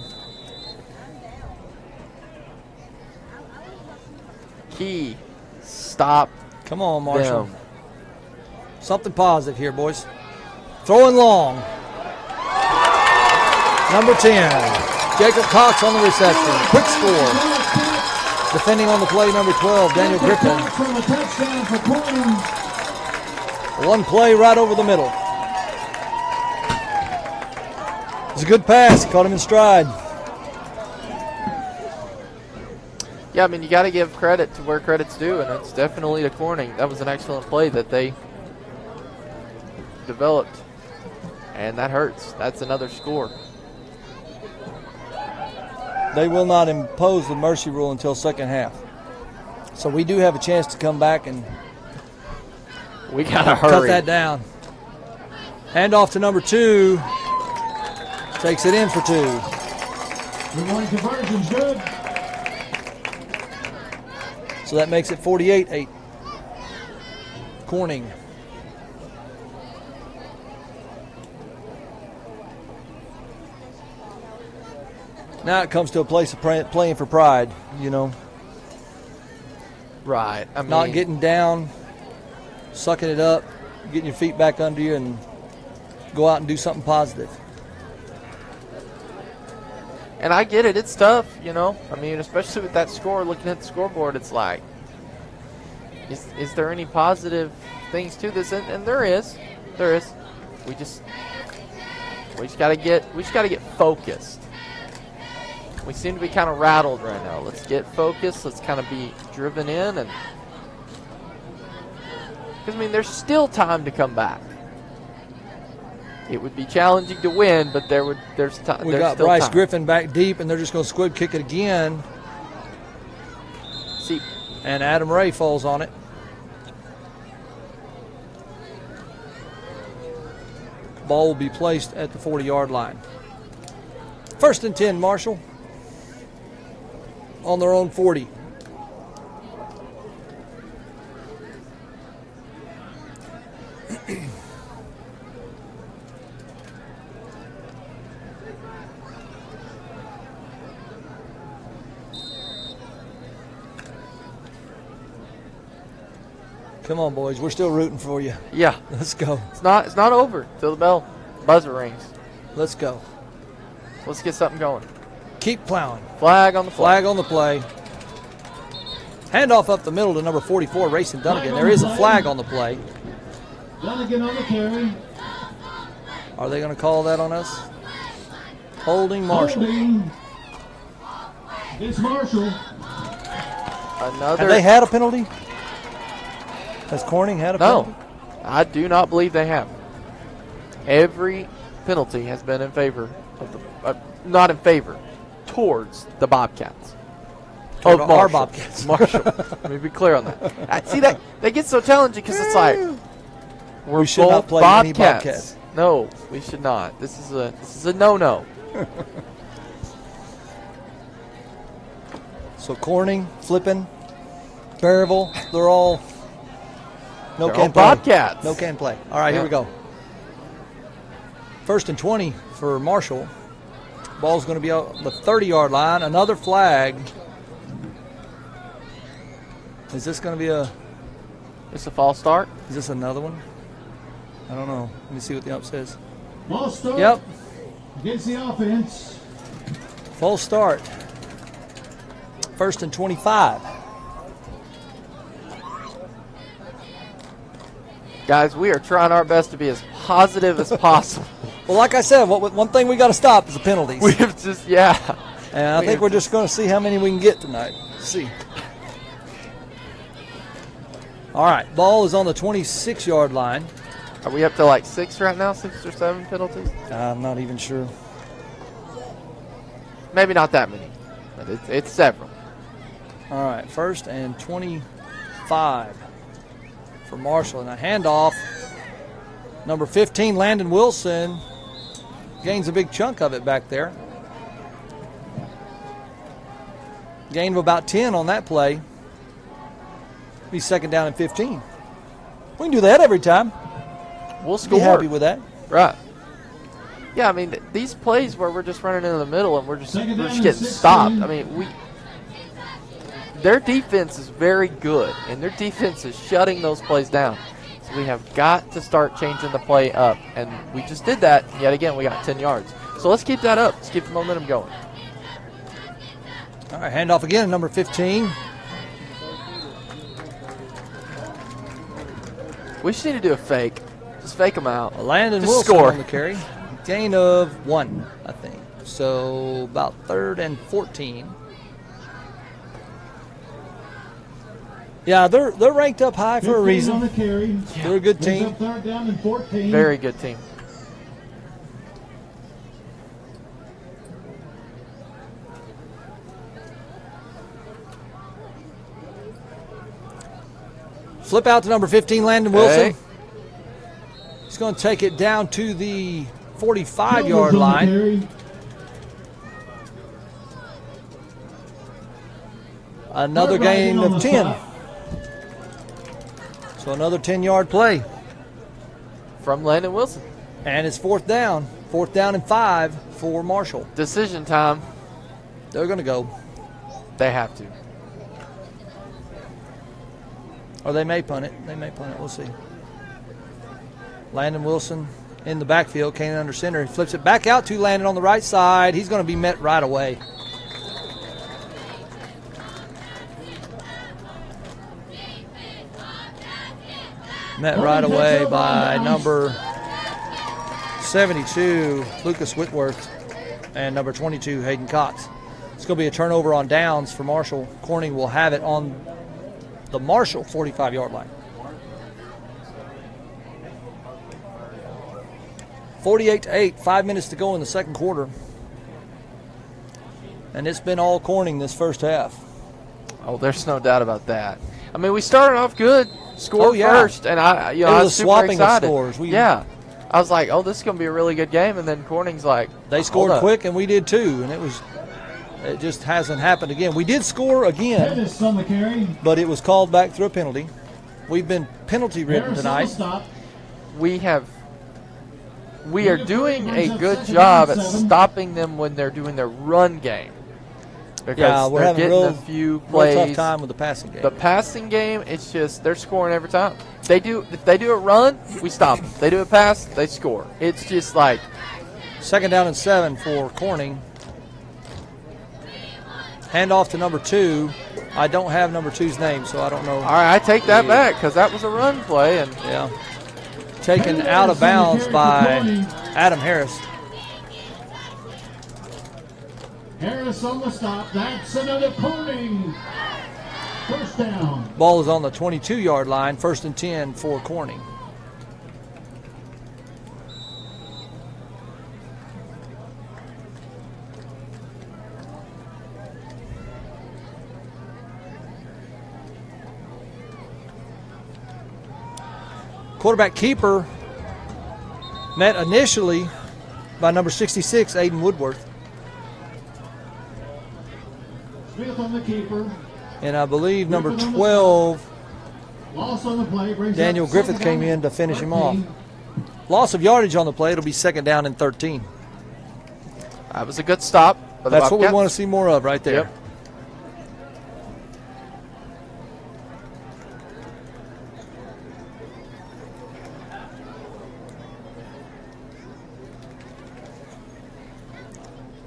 Key, stop Come on, Marshall. them. Something positive here, boys. Throwing long. Number 10, Jacob Cox on the reception. Quick score. Defending on the play, number 12, Daniel Griffin. From a touchdown for Corning. One play right over the middle. It's a good pass. Caught him in stride. Yeah, I mean, you got to give credit to where credit's due, and it's definitely to Corning. That was an excellent play that they developed, and that hurts. That's another score. They will not impose the mercy rule until second half. So we do have a chance to come back and We got to hurry. cut that down. Handoff to number 2. Takes it in for 2. The one conversion's good. So that makes it 48-8. Corning. Now it comes to a place of playing for pride, you know. Right. I mean, Not getting down, sucking it up, getting your feet back under you, and go out and do something positive. and I get it. It's tough, you know. I mean, especially with that score, looking at the scoreboard, it's like, is there any positive things to this? And there is. There is. We just gotta get focused. We seem to be kind of rattled right now. Let's get focused. Let's kind of be driven in, and because I mean, there's still time to come back. It would be challenging to win, but there's time. We got Bryce Griffin back deep, and they're just going to squib kick it again. See, And Adam Ray falls on it. Ball will be placed at the 40-yard line. First and 10, Marshall. On their own 40. Come on, boys. We're still rooting for you. yeah, Let's go. it's not over till the buzzer rings. Let's go. Let's get something going. Keep plowing. Flag on the flag. Flag on the play. Handoff up the middle to number 44, Rayson Dunnigan. There is a flag on the play. Dunnigan on the carry. Are they going to call that on us? Holding Marshall. Holding. It's Marshall. Another. Have they had a penalty? Has Corning had a penalty? No, I do not believe they have. Every penalty has been in favor of the, not in favor, towards the Bobcats. Toward Of our Marshall. Bobcats. Marshall. Let me be clear on that. See that they get so challenging because it's like we're We should both not play any Bobcats. Bobcats. No, we should not. This is a no-no. So Corning, Flippin, Berryville, they're all no They're can all play. Bobcats. No can play. All right, Yeah. here we go. First and 20 for Marshall. Ball's going to be on the 30-yard line. Another flag. Is this going to be It's a false start. is this another one? I don't know. Let me see what the ump says. Ball start. Yep, Against the offense. full start. First and 25. Guys, we are trying our best to be as positive as possible. Well, like I said, one thing we got to stop is the penalties. We've just, yeah. And I think we're just going to see how many we can get tonight. Let's see. All right, ball is on the 26-yard line. Are we up to like 6 right now? 6 or 7 penalties? I'm not even sure. Maybe not that many, but it's several. All right, first and 25 for Marshall. And a handoff. Number 15, Landon Wilson, gains a big chunk of it back there. Gain of about 10 on that play. Be second down and 15. We can do that every time. We'll score. Be happy with that. Right. Yeah, I mean, these plays where we're just running into the middle and we're just Second down and getting 16. stopped. I mean, their defense is very good, and their defense is shutting those plays down. So we have got to start changing the play up, and we just did that. Yet again, we got 10 yards. So let's keep that up. Let's keep the momentum going. All right, handoff again, number 15. We just need to do a fake. Just fake them out. Landon Just Wilson score. on the carry. Gain of 1, I think. So about 3rd and 14. Yeah, they're ranked up high for a 15 on reason. the carry. They're a good Brings team. up 3rd down and 14. Very good team. Flip out to number 15, Landon Wilson. Hey. He's going to take it down to the 45-yard Childers on the line. carry. Another Third gain right on of the 10. stop. So another 10-yard play. From Landon Wilson. And it's 4th down. 4th down and 5 for Marshall. Decision time. They're going to go. They have to. Or they may punt it. They may punt it. We'll see. Landon Wilson in the backfield. Kanan under center. He flips it back out to Landon on the right side. He's going to be met right away. Met right away by number 72, Lucas Whitworth, and number 22, Hayden Cox. It's going to be a turnover on downs for Marshall. Corning will have it on the Marshall 45-yard line. 48-8, 5 minutes to go in the second quarter. And it's been all Corning this first half. Oh, there's no doubt about that. I mean, we started off good, scored yeah. first, and I It was was a super swapping of excited. scores. Yeah, I was like, oh, this is gonna be a really good game, and then Corning's like, They hold scored up. quick, and we did too. And it just hasn't happened again. We did score again, Pettis on the carry. but it was called back through a penalty. We've been penalty-ridden Harris on the tonight. stop. We are doing a good job at stopping them when they're doing their run game. Because Yeah, we're they're having getting real, a few real plays. tough time with the passing game. The passing game, it's just they're scoring every time. If they do a run, we stop them. If they do a pass, they score. It's just like 2nd down and 7 for Corning. Handoff to number 2. I don't have number 2's name, so I don't know. all right, I take that back because that was a run play, and Yeah. Taken out of bounds by Adam Harris. Harris on the stop. That's another Corning. 1st down. Ball is on the 22-yard line. 1st and 10 for Corning. Quarterback keeper met initially by number 66, Aiden Woodworth. Smith on the keeper. And I believe number 12, Loss on the play. Brings Daniel up Griffith 2nd came down in to finish him off. 13. Loss of yardage on the play. It'll be 2nd down and 13. that was a good stop. For the That's what we Bobcats. want to see more of right there. Yep.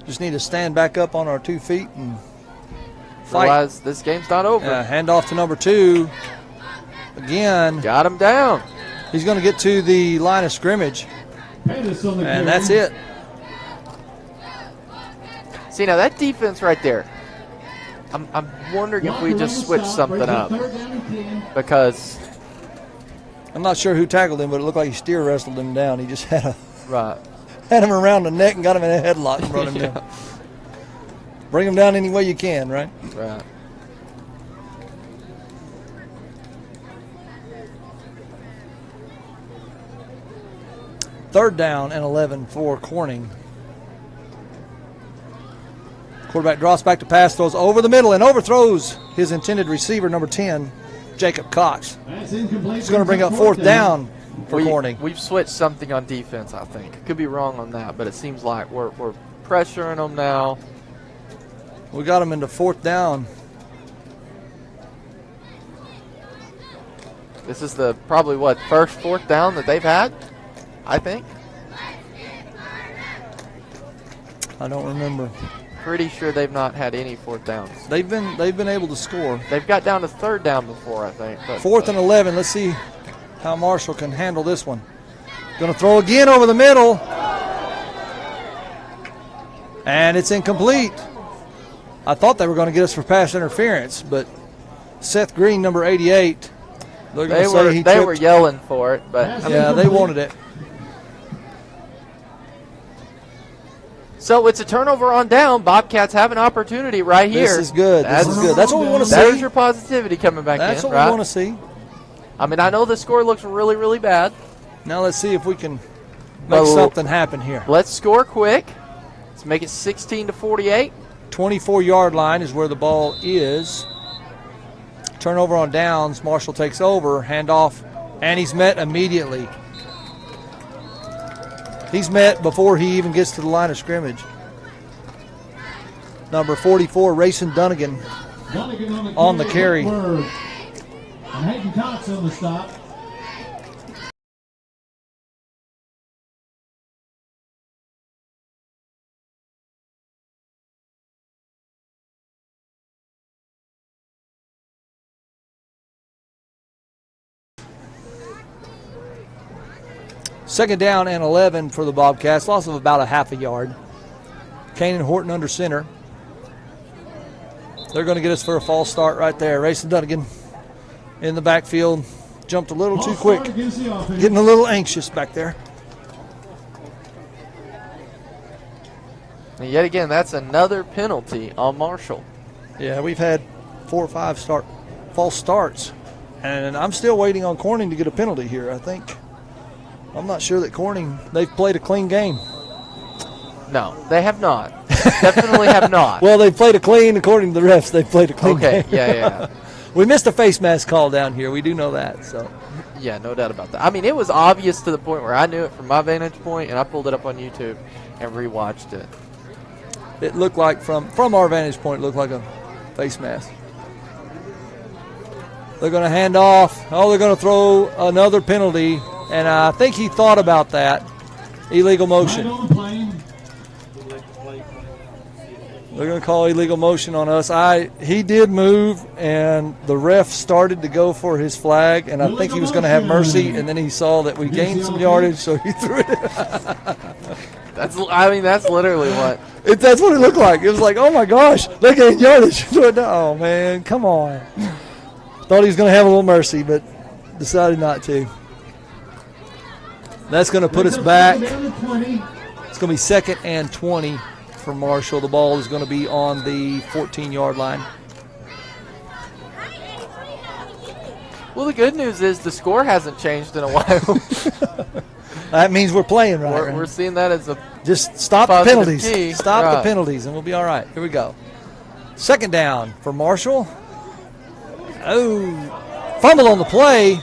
Just need to stand back up on our 2 feet and fight. Realize this game's not over. Hand off to number 2. Again, Got him down. he's going to get to the line of scrimmage, Pettis on the carry. and that's it. See, now that defense right there, I'm wondering if we Walker just on the switch stop. something Brings up 3rd down and 10. because I'm not sure who tackled him, but it looked like he steer wrestled him down. He just had right. him around the neck and got him in a headlock and brought him down. Bring him down any way you can, right? Right. Third down and 11 for Corning. Quarterback drops back to pass, throws over the middle, and overthrows his intended receiver, number 10, Jacob Cox. That's incomplete. He's going to bring up Brings 4th down. for Corning. We've switched something on defense, I think. Could be wrong on that, but it seems like we're pressuring them now. We got them into 4th down. This is the probably, first 4th down that they've had, I think. I don't remember. Pretty sure they've not had any 4th downs. They've been able to score. They've got down to 3rd down before, I think. But, 4th and 11. Let's see how Marshall can handle this one. Going to throw again over the middle. And it's incomplete. I thought they were going to get us for pass interference, but Seth Green, number 88, they were yelling for it, but yeah, they wanted it. So it's a turnover on down. Bobcats have an opportunity right here. This is good. This is good. That's what we want to see. There's your positivity coming back That's in, what we want to see. I mean, I know the score looks really, really bad. Now let's see if we can make something happen here. Let's score quick. Let's make it 16-48. 24-yard line is where the ball is. Turnover on downs. Marshall takes over. Handoff, and he's met immediately. He's met before he even gets to the line of scrimmage. Number 44, Rayson Dunnigan on the carry. And Hayden Cox on the stop. Second down and 11 for the Bobcats. Loss of about a half a yard. Canaan Horton under center. They're going to get us for a false start right there. Rayson Dunnigan in the backfield. Jumped a little too quick. Getting a little anxious back there. And yet again, that's another penalty on Marshall. Yeah, we've had 4 or 5 false starts. And I'm still waiting on Corning to get a penalty here, I think. I'm not sure that Corning, they've played a clean game. No, they have not. Definitely have not. Well, they've played a clean, according to the refs, they've played a clean game. Okay, yeah. We missed a face mask call down here. We do know that. So, yeah, no doubt about that. I mean, it was obvious to the point where I knew it from my vantage point, and I pulled it up on YouTube and rewatched it. It looked like, from our vantage point, it looked like a face mask. They're going to hand off. Oh, they're going to throw another penalty. And I think he thought about that. Illegal motion. They're going to call illegal motion on us. He did move, and the ref started to go for his flag, and I think he was going to have mercy, and then he saw that we gained some yardage, so he threw it. That's literally what. That's what it looked like. It was like, oh, my gosh, they gained yardage. Oh, man, come on. Thought he was going to have a little mercy, but decided not to. That's going to put us back. It's going to be 2nd and 20 for Marshall. The ball is going to be on the 14-yard line. Well, the good news is the score hasn't changed in a while. That means we're playing right. We're seeing that as a just stop the penalties. Key. Stop the penalties, and we'll be all right. Here we go. 2nd down for Marshall. Oh, fumble on the play.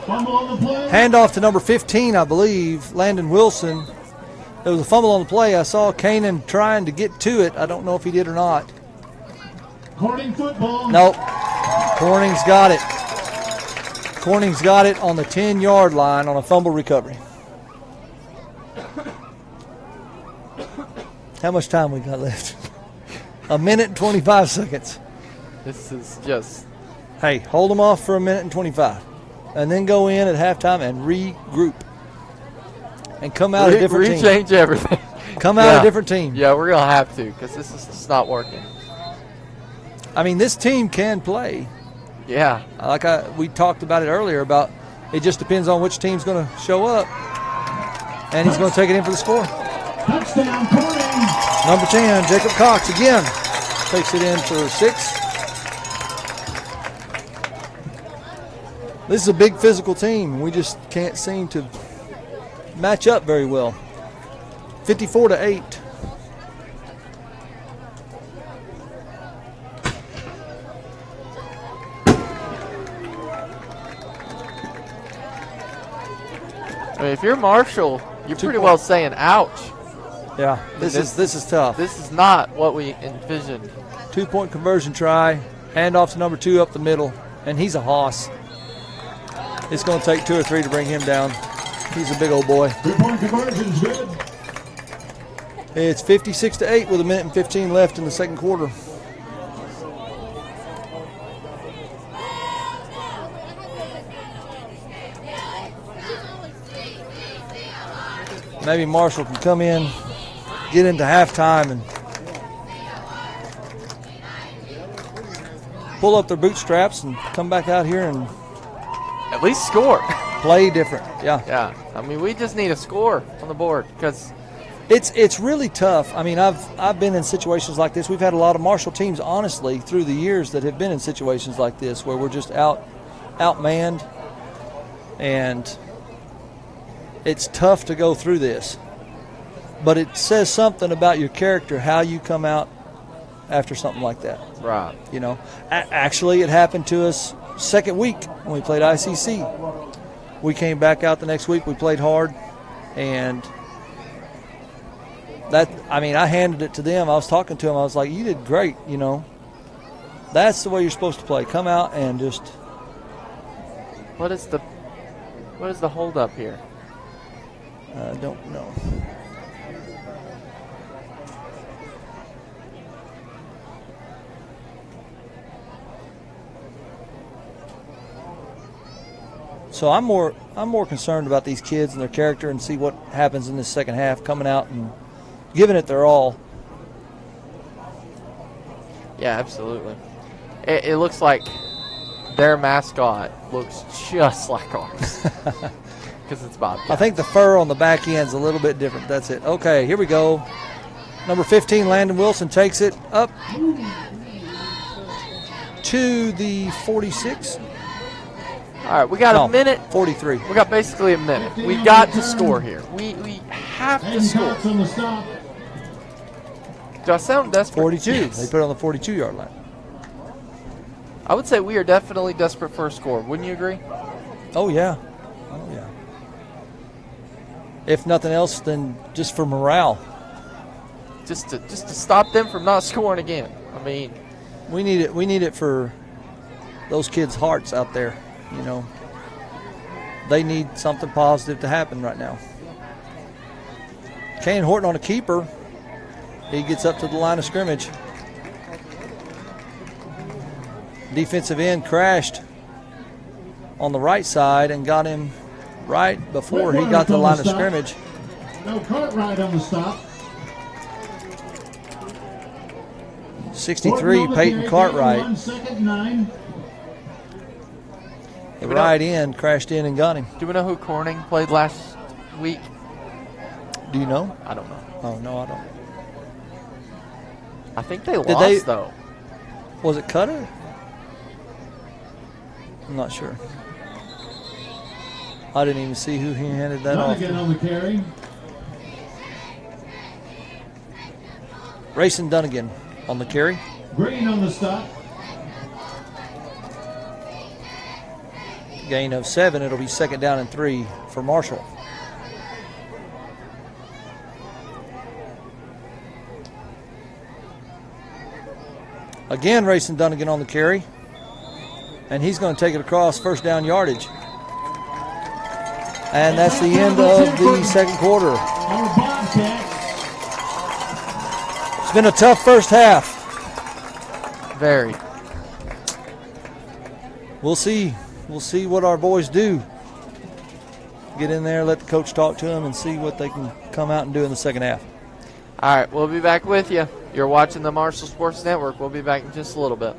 Handoff to number 15, I believe, Landon Wilson. There was a fumble on the play. I saw Canaan trying to get to it. I don't know if he did or not. Corning football. Nope. Corning's got it. Corning's got it on the 10-yard line on a fumble recovery. How much time we got left? 1 minute and 25 seconds. This is just... Hey, hold them off for 1 minute and 25. And then go in at halftime and regroup. And come out a different team. Rechange everything. Come out a different team. Yeah, we're going to have to because this is just not working. I mean, this team can play. Yeah. Like we talked about it earlier about it just depends on which team's going to show up. And he's going to take it in for the score. Touchdown, Corning. Number 10, Jacob Cox again. Takes it in for 6. This is a big physical team. We just can't seem to match up very well. 54-8. I mean, if you're Marshall, you're 2 pretty point- well saying, ouch. Yeah, this is tough. This is not what we envisioned. 2-point conversion try. Handoff to number 2 up the middle. And he's a hoss. It's going to take 2 or 3 to bring him down. He's a big old boy. 3-point conversion's good. It's 56-8 with 1:15 minutes left in the second quarter. Maybe Marshall can come in, get into halftime, and pull up their bootstraps and come back out here and At least score. play different. Yeah. Yeah. I mean, we just need a score on the board because It's really tough. I mean, I've been in situations like this. We've had a lot of Marshall teams, honestly, through the years that have been in situations like this where we're just outmanned, and it's tough to go through this. But it says something about your character, how you come out after something like that. right. You know, actually, it happened to us second week when we played ICC. We came back out the next week. We played hard, and I handed it to them. I was talking to them. I was like, "You did great." You know, that's the way you're supposed to play. Come out and just. What is the hold up here? I don't know. So I'm more concerned about these kids and their character and see what happens in this second half, coming out and giving it their all. Yeah, absolutely. It looks like their mascot looks just like ours because it's Bobcat. I think the fur on the back end's a little bit different. That's it. Okay, here we go. Number 15, Landon Wilson takes it up to the 46. All right, we got a minute. 43. We got basically a minute. We got to score here. We have to And score. Cox on the stop. Do I sound desperate? 42. Yes. They put it on the 42-yard line. I would say we are definitely desperate for a score. Wouldn't you agree? Oh, yeah. Oh, yeah. If nothing else, then just for morale. Just to stop them from not scoring again. I mean, We need it. We need it for those kids' hearts out there. You know, they need something positive to happen right now. Kane Horton on a keeper. He gets up to the line of scrimmage. Defensive end crashed on the right side and got him right before he got to the line of scrimmage. No Cartwright on the stop. 63, Peyton Cartwright. 1 second 9. The right end crashed in and got him. do we know who Corning played last week? Do you know? I don't know. Oh, no, I don't. I think they lost, they- though. Was it Cutter? I'm not sure. I didn't even see who he handed that off Dunnigan to. on the carry. Rayson Dunnigan on the carry. Green on the stop. Gain of 7. It'll be second down and 3 for Marshall. Again, Rayson Dunnigan on the carry. And he's going to take it across first down yardage. And that's the end of the second quarter. Our Bobcats. It's been a tough first half. Very. We'll see. We'll see what our boys do. Get in there, let the coach talk to them, and see what they can come out and do in the second half. All right, we'll be back with you. You're watching the Marshall Sports Network. We'll be back in just a little bit.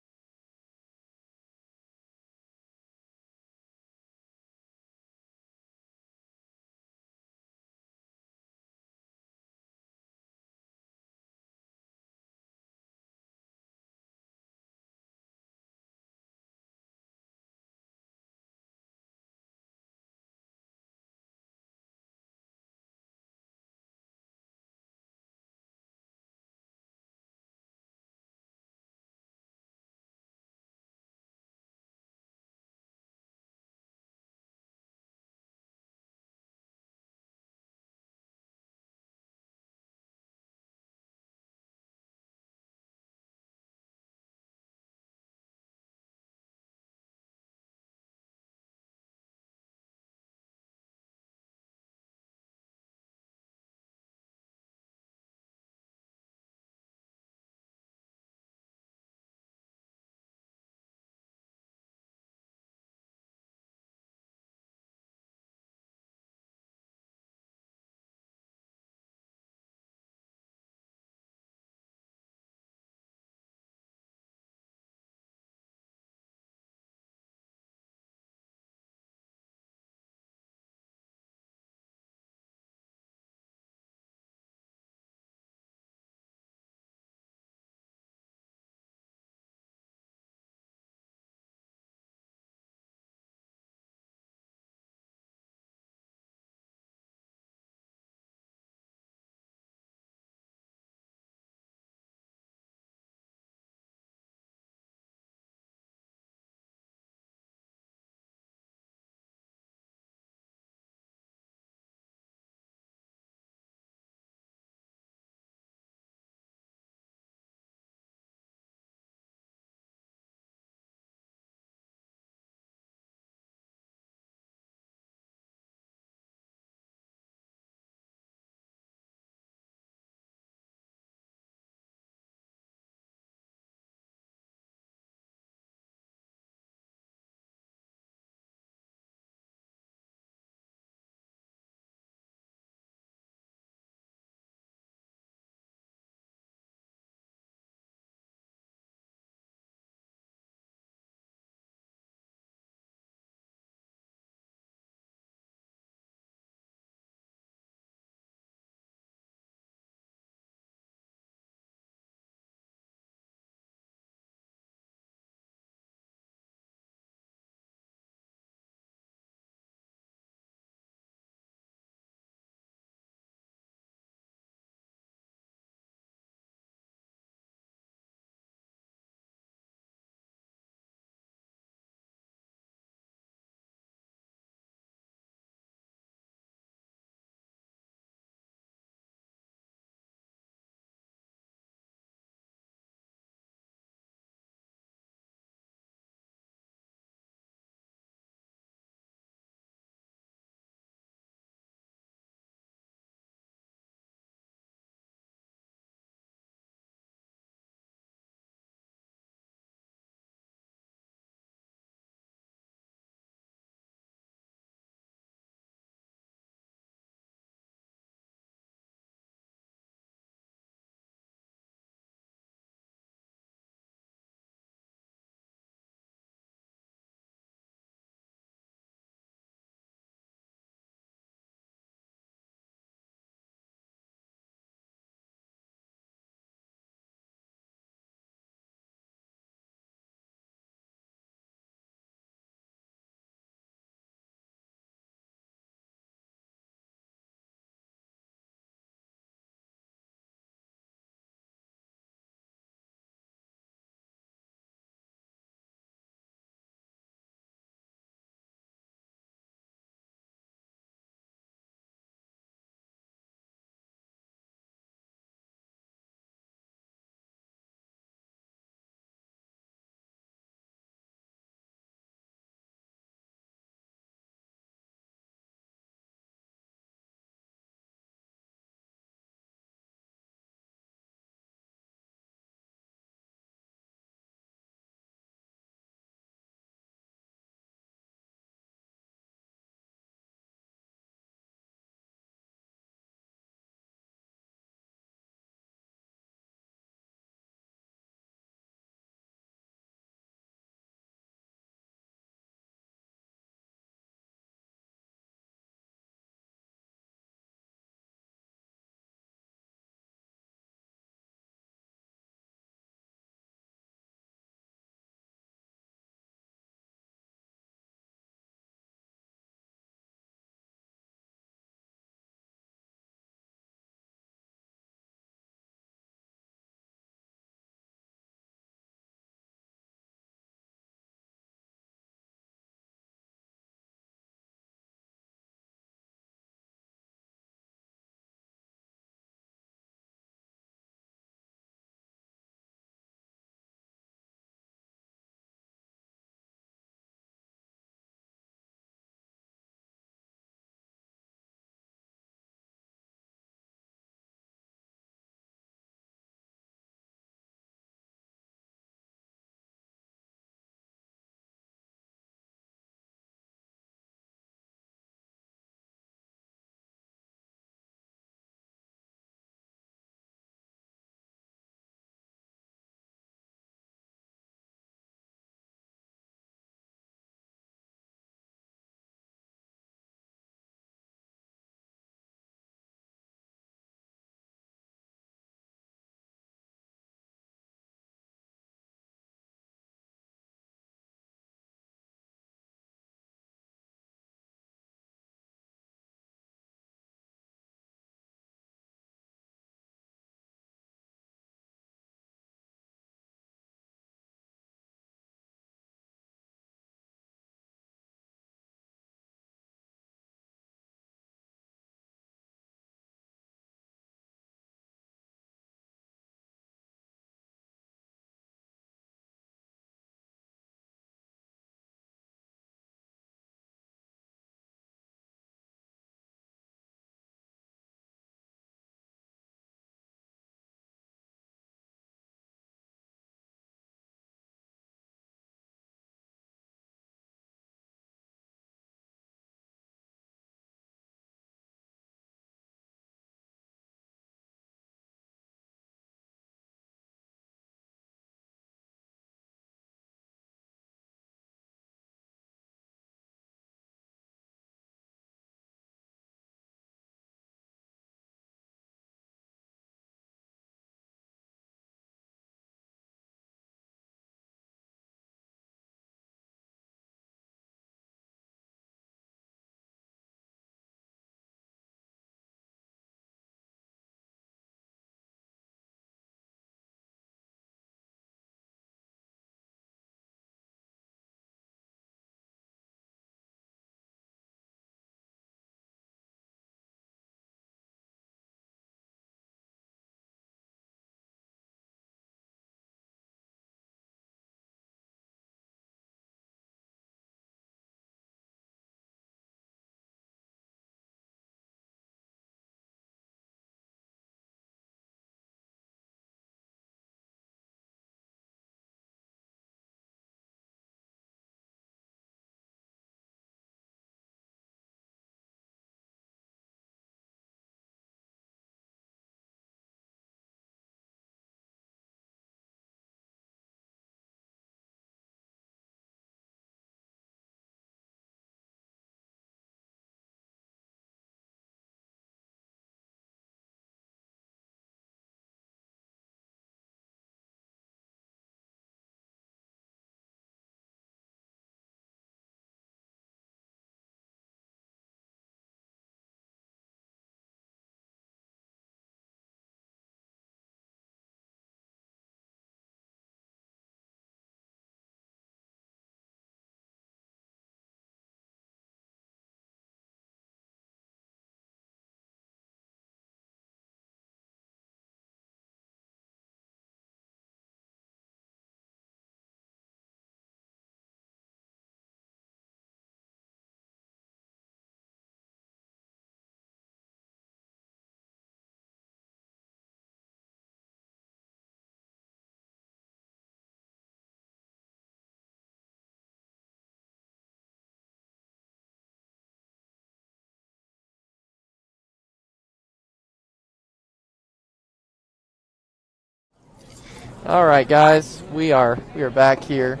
All right, guys, we are back here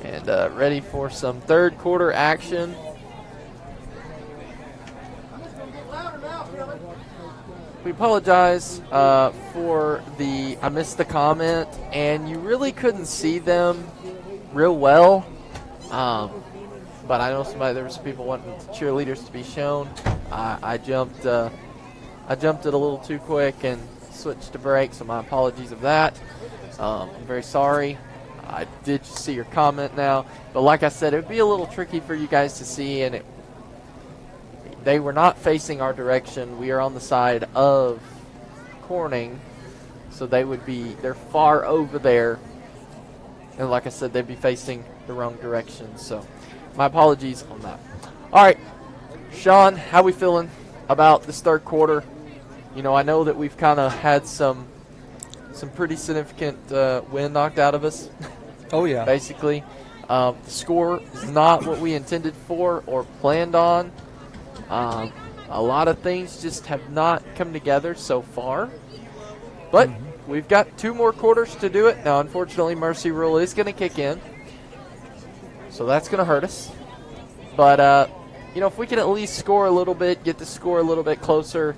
and ready for some third quarter action. We apologize for I missed the comment, and you really couldn't see them real well. But I know there were some people wanting cheerleaders to be shown. I jumped it a little too quick and switched to break, so my apologies of that. I'm very sorry. I did see your comment now, but like I said, it would be a little tricky for you guys to see, and they were not facing our direction. We are on the side of Corning, so they're far over there, and like I said, they'd be facing the wrong direction. So my apologies on that. All right, Sean, how we feeling about this third quarter? You know, I know that we've kind of had some pretty significant wind knocked out of us. Oh, yeah. Basically. The score is not what we intended for or planned on. A lot of things just have not come together so far. But we've got 2 more quarters to do it. Now, unfortunately, Mercy Rule is going to kick in. So that's going to hurt us. But, you know, if we can at least score a little bit, get the score a little bit closer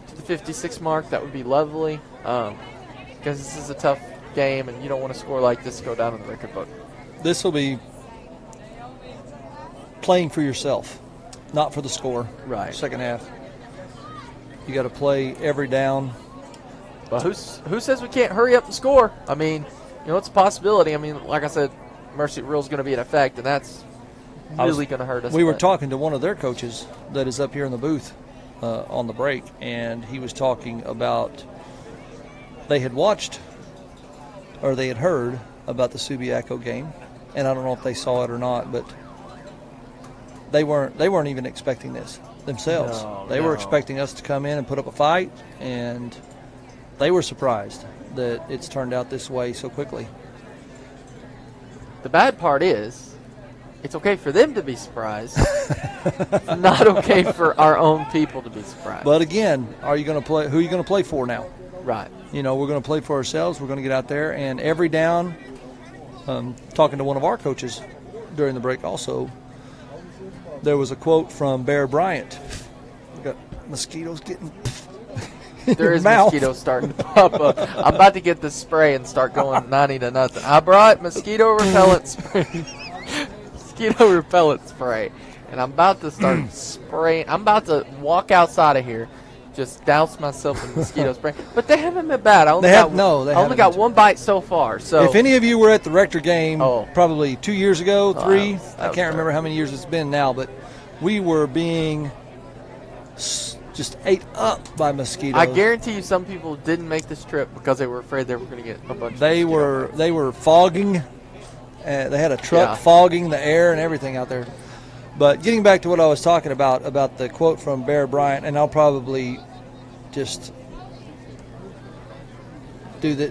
to the 56 mark, that would be lovely. Because this is a tough game, and you don't want to score like this, go down in the record book. This will be playing for yourself, not for the score. Right. Second half. You got to play every down. But who says we can't hurry up and score? I mean, you know, it's a possibility. I mean, like I said, Mercy Rule is going to be in effect, and that's really going to hurt us. We were talking to one of their coaches that is up here in the booth on the break, and he was talking about they had watched or they had heard about the Subiaco game, and I don't know if they saw it or not, but they weren't even expecting this themselves. They were expecting us to come in and put up a fight, and they were surprised that it's turned out this way so quickly. The bad part is it's okay for them to be surprised. It's not okay for our own people to be surprised. But again, are you going to play? Who are you going to play for now? Right. You know, we're going to play for ourselves. We're going to get out there, and every down, talking to one of our coaches during the break also, there was a quote from Bear Bryant. We got mosquitoes getting There is mouth. mosquitoes starting to pop up. I'm about to get the spray and start going 90-0. I brought mosquito repellent spray. Mosquito repellent spray. And I'm about to start spraying. I'm about to walk outside of here, just douse myself in mosquito spray. But they haven't been bad. I only got one bite so far. So if any of you were at the Rector game, Oh. probably 2 years ago, three, that was I can't remember how many years it's been now, but we were being just ate up by mosquitoes. I guarantee you some people didn't make this trip because they were afraid they were going to get a bunch of They mosquito bites. were fogging. They had a truck Yeah. fogging the air and everything out there. But getting back to what I was talking about the quote from Bear Bryant, and I'll probably just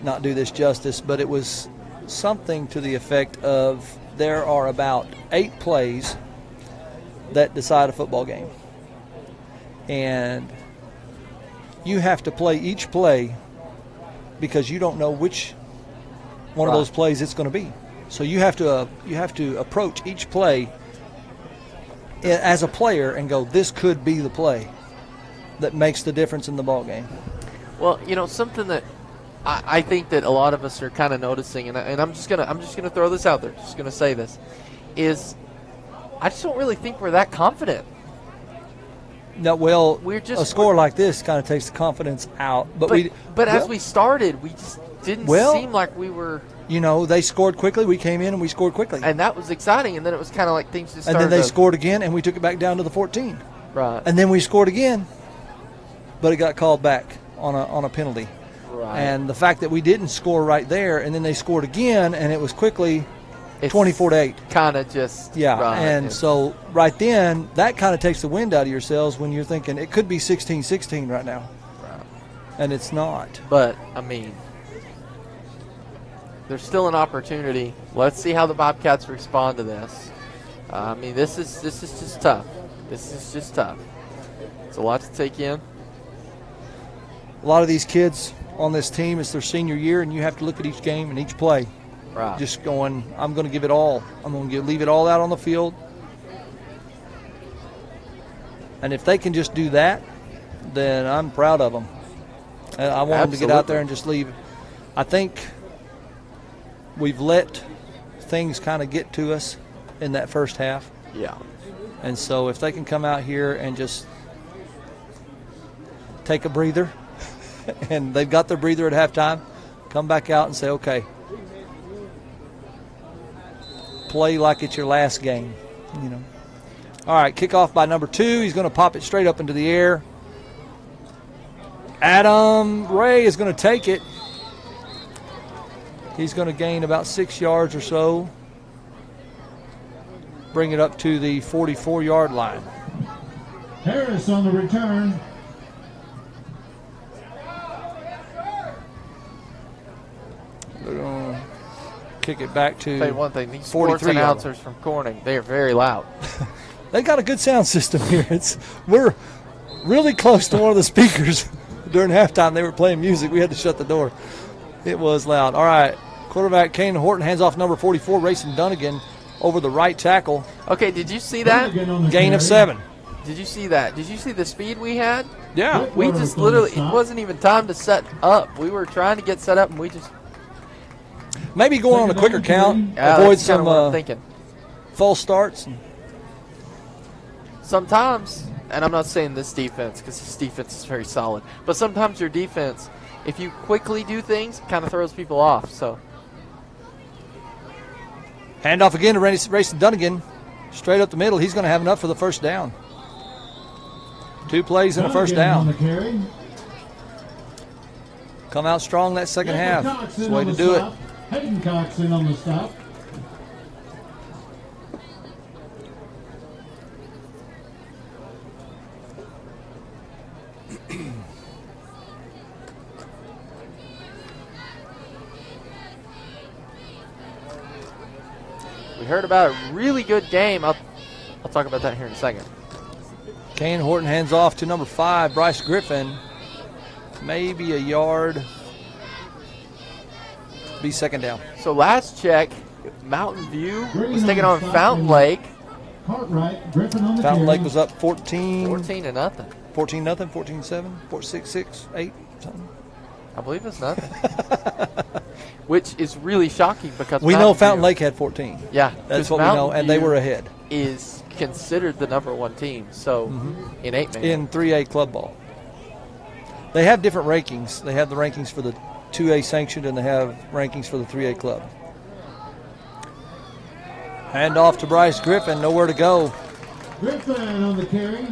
not do this justice, but it was something to the effect of there are about 8 plays that decide a football game. And you have to play each play because you don't know which one of those plays it's going to be. So you have to approach each play as a player and go, this could be the play that makes the difference in the ball game. Well, you know, something that I think that a lot of us are kind of noticing, and I'm just gonna throw this out there, just gonna say this, is I just don't really think we're that confident. No, well, We're just- a score like this kind of takes the confidence out. But as we started, we just didn't seem like we were. You know, they scored quickly. We came in and we scored quickly. And that was exciting, and then it was kind of like things just And started then they to- scored again, and we took it back down to the 14. Right. And then we scored again, but it got called back on a penalty. Right. And the fact that we didn't score right there, and then they scored again, and it was quickly 24-8. Kind of just. Yeah, right. and so right then, that kind of takes the wind out of yourselves when you're thinking it could be 16-16 right now. Right. And it's not. But, I mean, there's still an opportunity. Let's see how the Bobcats respond to this. I mean, this is just tough. This is just tough. It's a lot to take in. A lot of these kids on this team. It's their senior year, and you have to look at each game and each play. Right. Just going, I'm going to give it all. I'm going to leave it all out on the field. And if they can just do that, then I'm proud of them. And I want them to get out there and just leave. I think we've let things kind of get to us in that first half. Yeah. And so if they can come out here and just take a breather, and they've got their breather at halftime, come back out and say, okay, play like it's your last game, you know. All right, kickoff by number 2. He's going to pop it straight up into the air. Adam Ray is going to take it. He's going to gain about 6 yards or so. Bring it up to the 44-yard line. Harris on the return. They're going to kick it back to Tell you one thing, these sports 43 announcers from Corning, they are very loud. They got a good sound system here. We're really close to one of the speakers. During halftime, they were playing music. We had to shut the door. It was loud. All right, quarterback Kane Horton hands off number 44, Rayson Dunnigan, over the right tackle. Okay, did you see that? Gain of 7. Did you see that? Did you see the speed we had? Yeah. We just literally, it wasn't even time to set up. We were trying to get set up, and we just. Maybe going on a quicker count, Yeah, avoid that's kinda some what I'm thinking. false starts. Sometimes, and I'm not saying this defense because this defense is very solid, but sometimes your defense, if you quickly do things, kind of throws people off. So Handoff again to Rayson Dunnigan. Straight up the middle. He's going to have enough for the first down. 2 plays and a first down. Come out strong that second half. That's the way to do it. Hayden Cox in on the stop. we heard about a really good game. I'll talk about that here in a second. Kane Horton hands off to number 5, Bryce Griffin. Maybe a yard. Be second down. So last check, Mountain View was taking on Stop Fountain and- Lake. Cartwright, Griffin on the Fountain carry. Lake was up 14. 14-0. 14-0, 14-7, 4-6, 8, something. I believe it's nothing. Which is really shocking because We know Mountain Fountain View- Lake had 14. Yeah, That's 'cause what we know, Mountain and they View were ahead is considered the number 1 team. So in 8-man. in 3A club ball. They have different rankings. They have the rankings for the 2A sanctioned, and they have rankings for the 3A club. Hand off to Bryce Griffin, nowhere to go. Griffin on the carry.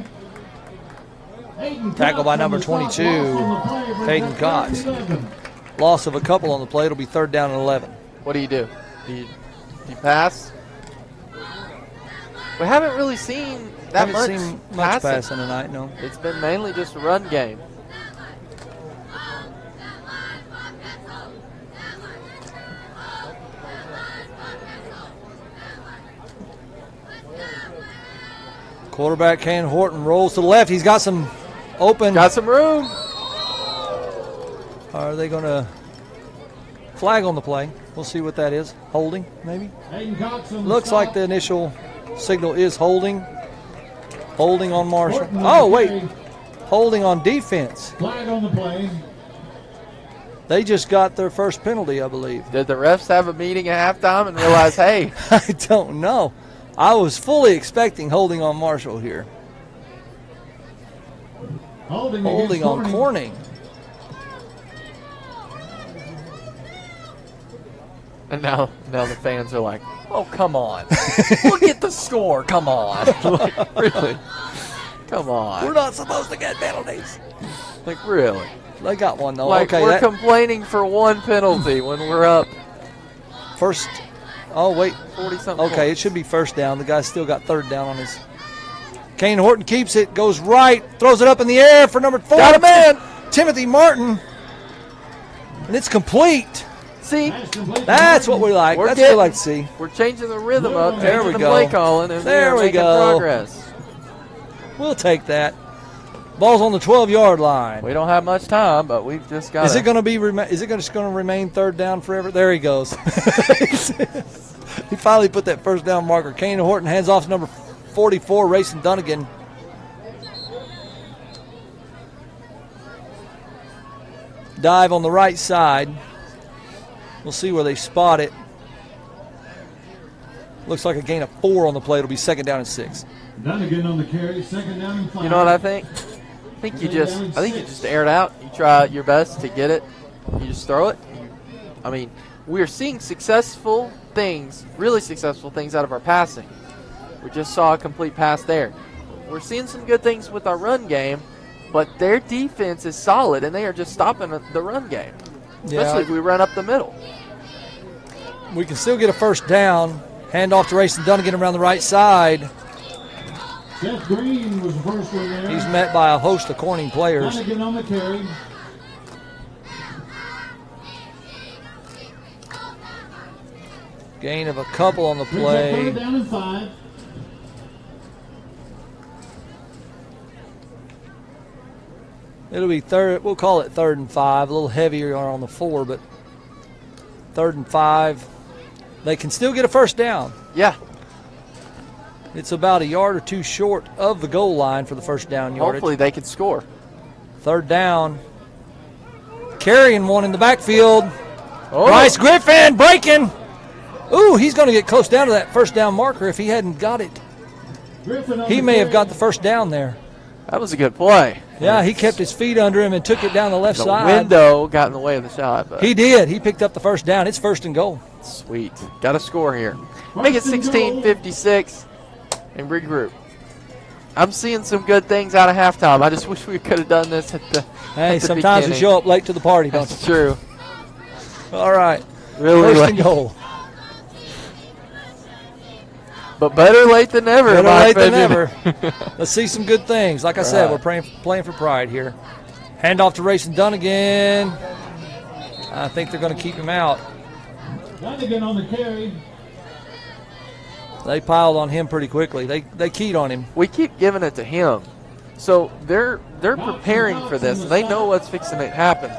Hayden Tackle Cox by on number the stop. 22, Loss on the play brings Hayden up third Cox. and 11. Loss of a couple on the play. It'll be 3rd down and 11. What do? Do you pass? We haven't really seen that Haven't much, seen much passing. passing tonight, no. It's been mainly just a run game. Quarterback Kane Horton rolls to the left. He's got some open. Got some room. Are they going to flag on the play? We'll see what that is. Holding, maybe? Hayden Cox on the Looks stop. like the initial signal is holding. Holding on Marshall. Horton on the Oh, wait. carry. Holding on defense. Flag on the play. They just got their first penalty, I believe. Did the refs have a meeting at halftime and realize, hey, I don't know. I was fully expecting holding on Marshall here. Holding Holding against on Corning. and now the fans are like, oh, come on. Look at the score. Come on. Like, really? Come on. We're not supposed to get penalties. Like, really? They got one, though. Like, Okay, we're that complaining for 1 penalty when we're up first. Oh, wait. 40-something Okay, it should be first down. The guy's still got 3rd down on his. Kane Horton keeps it, goes right, throws it up in the air for number 4. Got a man. Timothy Martin. And it's complete. See, That's what we like. We're That's what we getting- like to see. we're changing the rhythm up, There changing we the go. play calling, and There we're we making go. progress. We'll take that. Ball's on the 12-yard line. We don't have much time, but we've just got. Is it going to be? Is it just going to remain third down forever? There he goes. He finally put that first down marker. Kane Horton hands off to number 44, Rayson Dunnigan. Dive on the right side. We'll see where they spot it. Looks like a gain of 4 on the play. It'll be 2nd down and 6. Dunnigan on the carry, 2nd down and 5. You know what I think? I think you just air it out. You try your best to get it. You just throw it. I mean, we're seeing successful things, really successful things out of our passing. We just saw a complete pass there. We're seeing some good things with our run game, but their defense is solid, and they are just stopping the run game, especially if we run up the middle. We can still get a first down. Hand off to Rayson Dunnigan around the right side. Jeff Green was the first one there. He's met by a host of Corning players. Dunnigan on the carry. Gain of a couple on the play. 3rd down and 5. It'll be third. We'll call it 3rd and 5. A little heavier on the 4, but 3rd and 5. They can still get a first down. Yeah. It's about a yard or 2 short of the goal line for the first down yardage. Hopefully they can score. 3rd down. Carrying one in the backfield. Oh. Bryce Griffin breaking. Ooh, he's going to get close down to that first down marker if he hadn't got it. He may have got the first down there. That was a good play. Yeah, he kept his feet under him and took it down the left side. The window got in the way of the shot. But He did. He picked up the first down. It's 1st and goal. sweet. Got to score here. Make it 16-56 and regroup. I'm seeing some good things out of halftime. I just wish we could have done this at the Hey, at the sometimes we beginning. show up late to the party, don't That's true. you? All right. Really 1st and late. goal. But better late than never. in Better my late than opinion. never. Let's see some good things. Like I said, Right. we're playing for pride here. Hand off to Rayson Dunnigan. I think they're going to keep him out. Dunnigan on the carry. They piled on him pretty quickly. They keyed on him. We keep giving it to him. So they're preparing for this. And they know what's fixing to happen.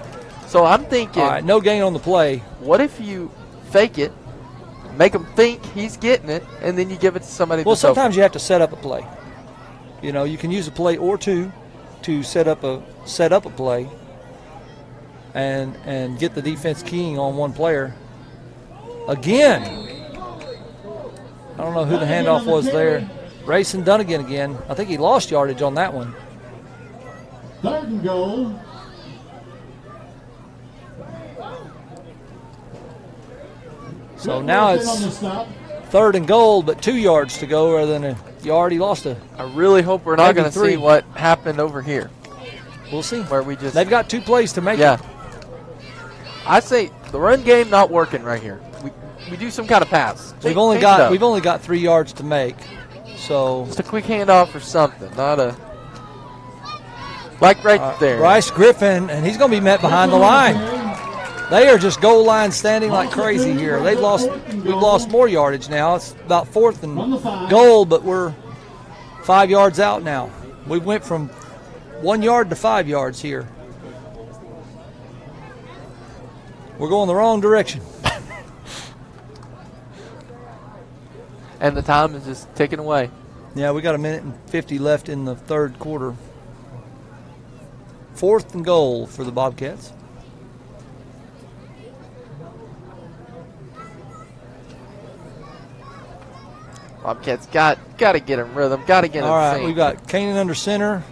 So I'm thinking, All right, no gain on the play. what if you fake it, make him think he's getting it, and then you give it to somebody Well, that's open? sometimes you have to set up a play. You know, you can use a play or two to set up a play and get the defense keying on one player. Again, I don't know who the handoff was there. Rayson Dunnigan again. I think he lost yardage on that one. 3rd and goal. So now On the it's stop. 3rd and goal, but 2 yards to go rather than a yard. He lost a. I really hope we're not Maybe going to 3. see what happened over here, We'll see. where we just They've got 2 plays to make yeah. it. I say the run game not working right here. We do some kind of pass. We've only got 3 yards to make. So just a quick handoff or something, not a like right there. Bryce Griffin, and he's going to be met behind the line. They are just goal line standing like crazy here. We've lost more yardage now. It's about 4th and goal, but we're 5 yards out now. We went from 1 yard to 5 yards here. We're going the wrong direction. And the time is just ticking away. Yeah, we got 1:50 left in the 3rd quarter. 4th and goal for the Bobcats. Bobcats got to get in rhythm, got to get in All right, sync. we've got Kanan under center.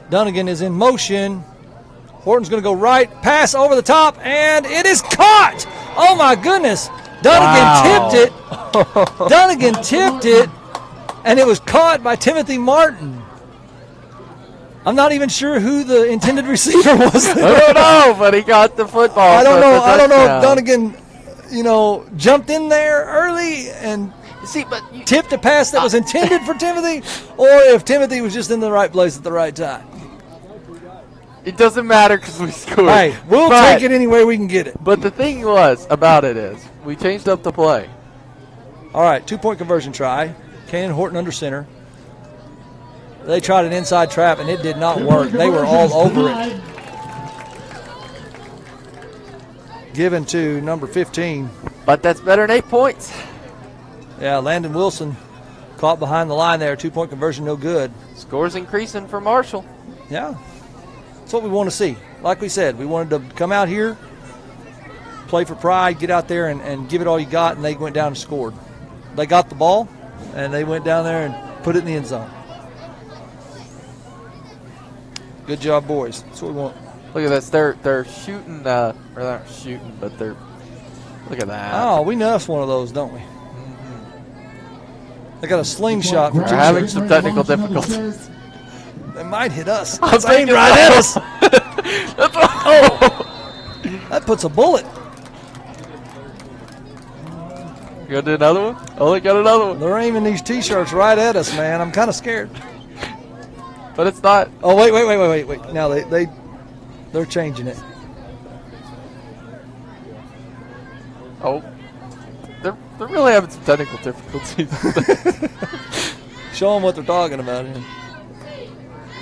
Dunnigan is in motion. Horton's going to go right, pass over the top, and it is caught. Oh, my goodness. Dunnigan tipped it. Dunnigan tipped it, and it was caught by Timothy Martin. I'm not even sure who the intended receiver was there. I don't know, but he got the football. I don't so know. it's a I don't know if touchdown. Dunnigan, jumped in there early and See, but tipped a pass that was intended for Timothy, or if Timothy was just in the right place at the right time. it doesn't matter because we scored. Hey, we'll But- take it any way we can get it. But the thing about it is, we changed up the play. All right, 2-point conversion try. Kanan Horton under center. They tried an inside trap, and it did not work. They were all over it. Given to number 15. But that's better than 8 points. Yeah, Landon Wilson caught behind the line there. 2-point conversion, no good. Scores increasing for Marshall. Yeah, that's what we want to see. Like we said, we wanted to come out here, play for pride, get out there and give it all you got, and they went down and scored. They got the ball, and they went down there and put it in the end zone. Good job, boys. That's what we want. Look at this. They're shooting, or they're not shooting, but they're, look at that. Oh, we know one of those, don't we? They got a slingshot. They're having some technical difficulties. They might hit us. I'm It's aimed thinking right at us. Oh. That puts a bullet. You gonna do another one? Oh, they got another one. They're aiming these T-shirts right at us, man. I'm kind of scared. But it's not. Oh, wait. Now they're changing it. Oh. They're really having some technical difficulties. Show them what they're talking about here.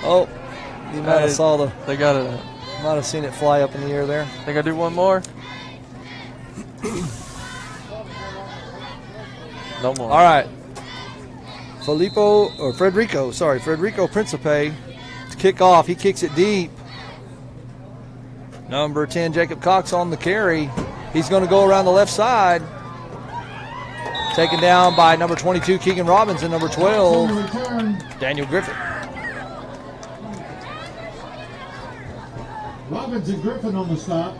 Oh, you might have saw the. They got it. Might have seen it fly up in the air there. Think I do one more? No more. All right. Federico Principe to kick off. He kicks it deep. Number 10, Jacob Cox on the carry. He's going to go around the left side. Taken down by number 22, Keegan Robbins, and number 12, Daniel Griffin. Robbins and Griffin on the stop.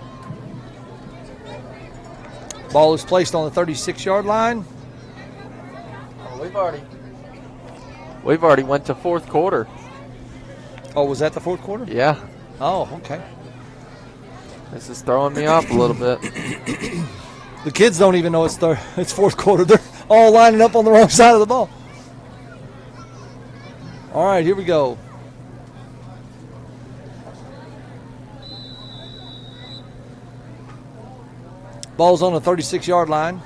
Ball is placed on the 36-yard line. Oh, we've already went to fourth quarter. Oh, was that the fourth quarter? Yeah. Oh, okay. This is throwing me off a little bit. The kids don't even know it's fourth quarter. They're all lining up on the wrong side of the ball. All right, here we go. Ball's on the 36-yard line.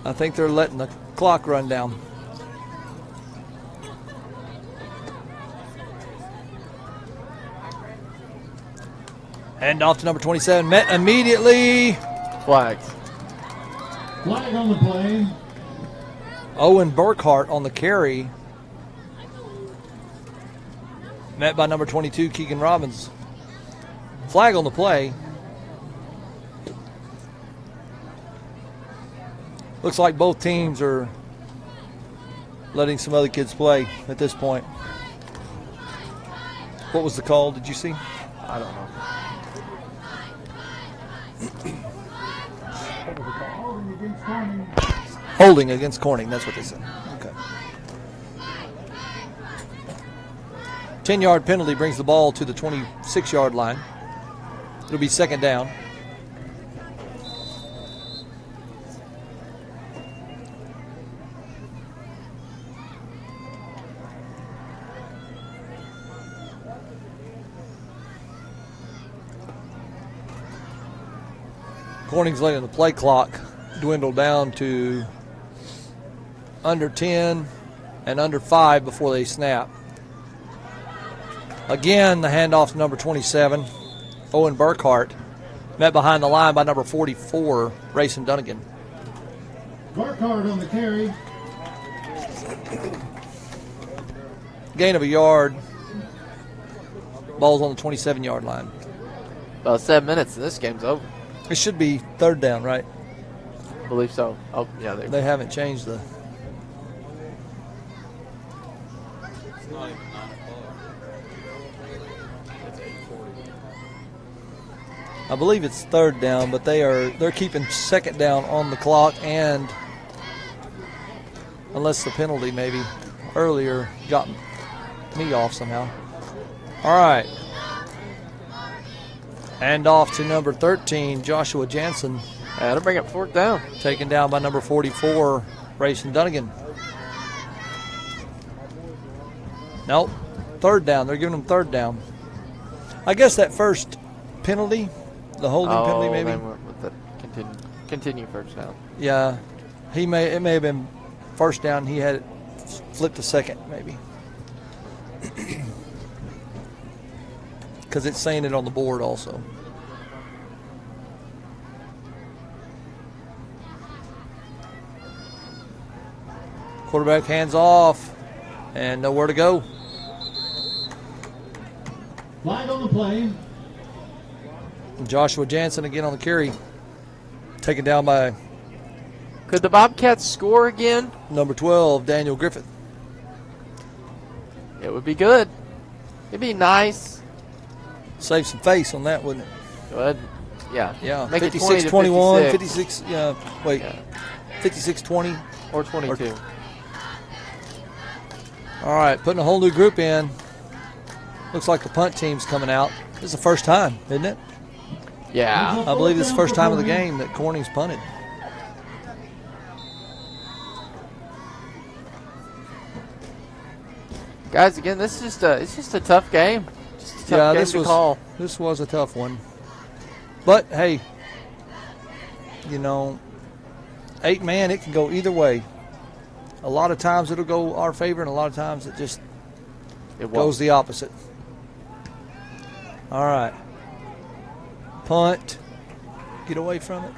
I think they're letting the clock run down. Hand off to number 27. Met immediately. Flags. Flag on the play. Owen Burkhart on the carry. Met by number 22, Keegan Robbins. Flag on the play. Looks like both teams are letting some other kids play at this point. What was the call? Did you see? I don't know. Holding against Corning. That's what they said. Okay. 10-yard penalty brings the ball to the 26-yard line. It'll be second down. Corning's letting the play clock dwindle down to under 10 and under 5 before they snap. Again, the handoff to number 27, Owen Burkhart, met behind the line by number 44, Rayson Dunnigan. Burkhart on the carry. Gain of a yard. Ball's on the 27-yard line. About 7 minutes and this game's over. It should be third down, right? I believe so. Oh, yeah. They haven't changed the... I believe it's third down, but they're keeping second down on the clock, and unless the penalty maybe earlier got me off somehow. All right. Hand off to number 13, Joshua Jansen. That'll bring up fourth down. Taken down by number 44, Rayson Dunnigan. Nope. Third down. They're giving them third down. I guess that first penalty, the holding penalty maybe. They went with the continue first down. Yeah, it may have been first down. He had it flipped to second, maybe. Because it's saying it on the board also. Quarterback hands off, and nowhere to go. Flag on the play. Joshua Jansen again on the carry. Taken down by Could the Bobcats score again? number 12, Daniel Griffith. It would be good. It'd be nice. Save some face on that, wouldn't it? Good. Yeah. Yeah, Make it 56-21, 56. 56, yeah, wait, Yeah. 56-20. Or 22. All right, putting a whole new group in. Looks like the punt team's coming out. This is the first time, isn't it? Yeah. I believe this is the first time of the game that Corning's punted. Guys, again, it's just a tough game. Just a tough game to call. This was a tough one. But hey, you know, 8-man, it can go either way. A lot of times it'll go our favor, and a lot of times it just goes the opposite. All right. Punt. Get away from it.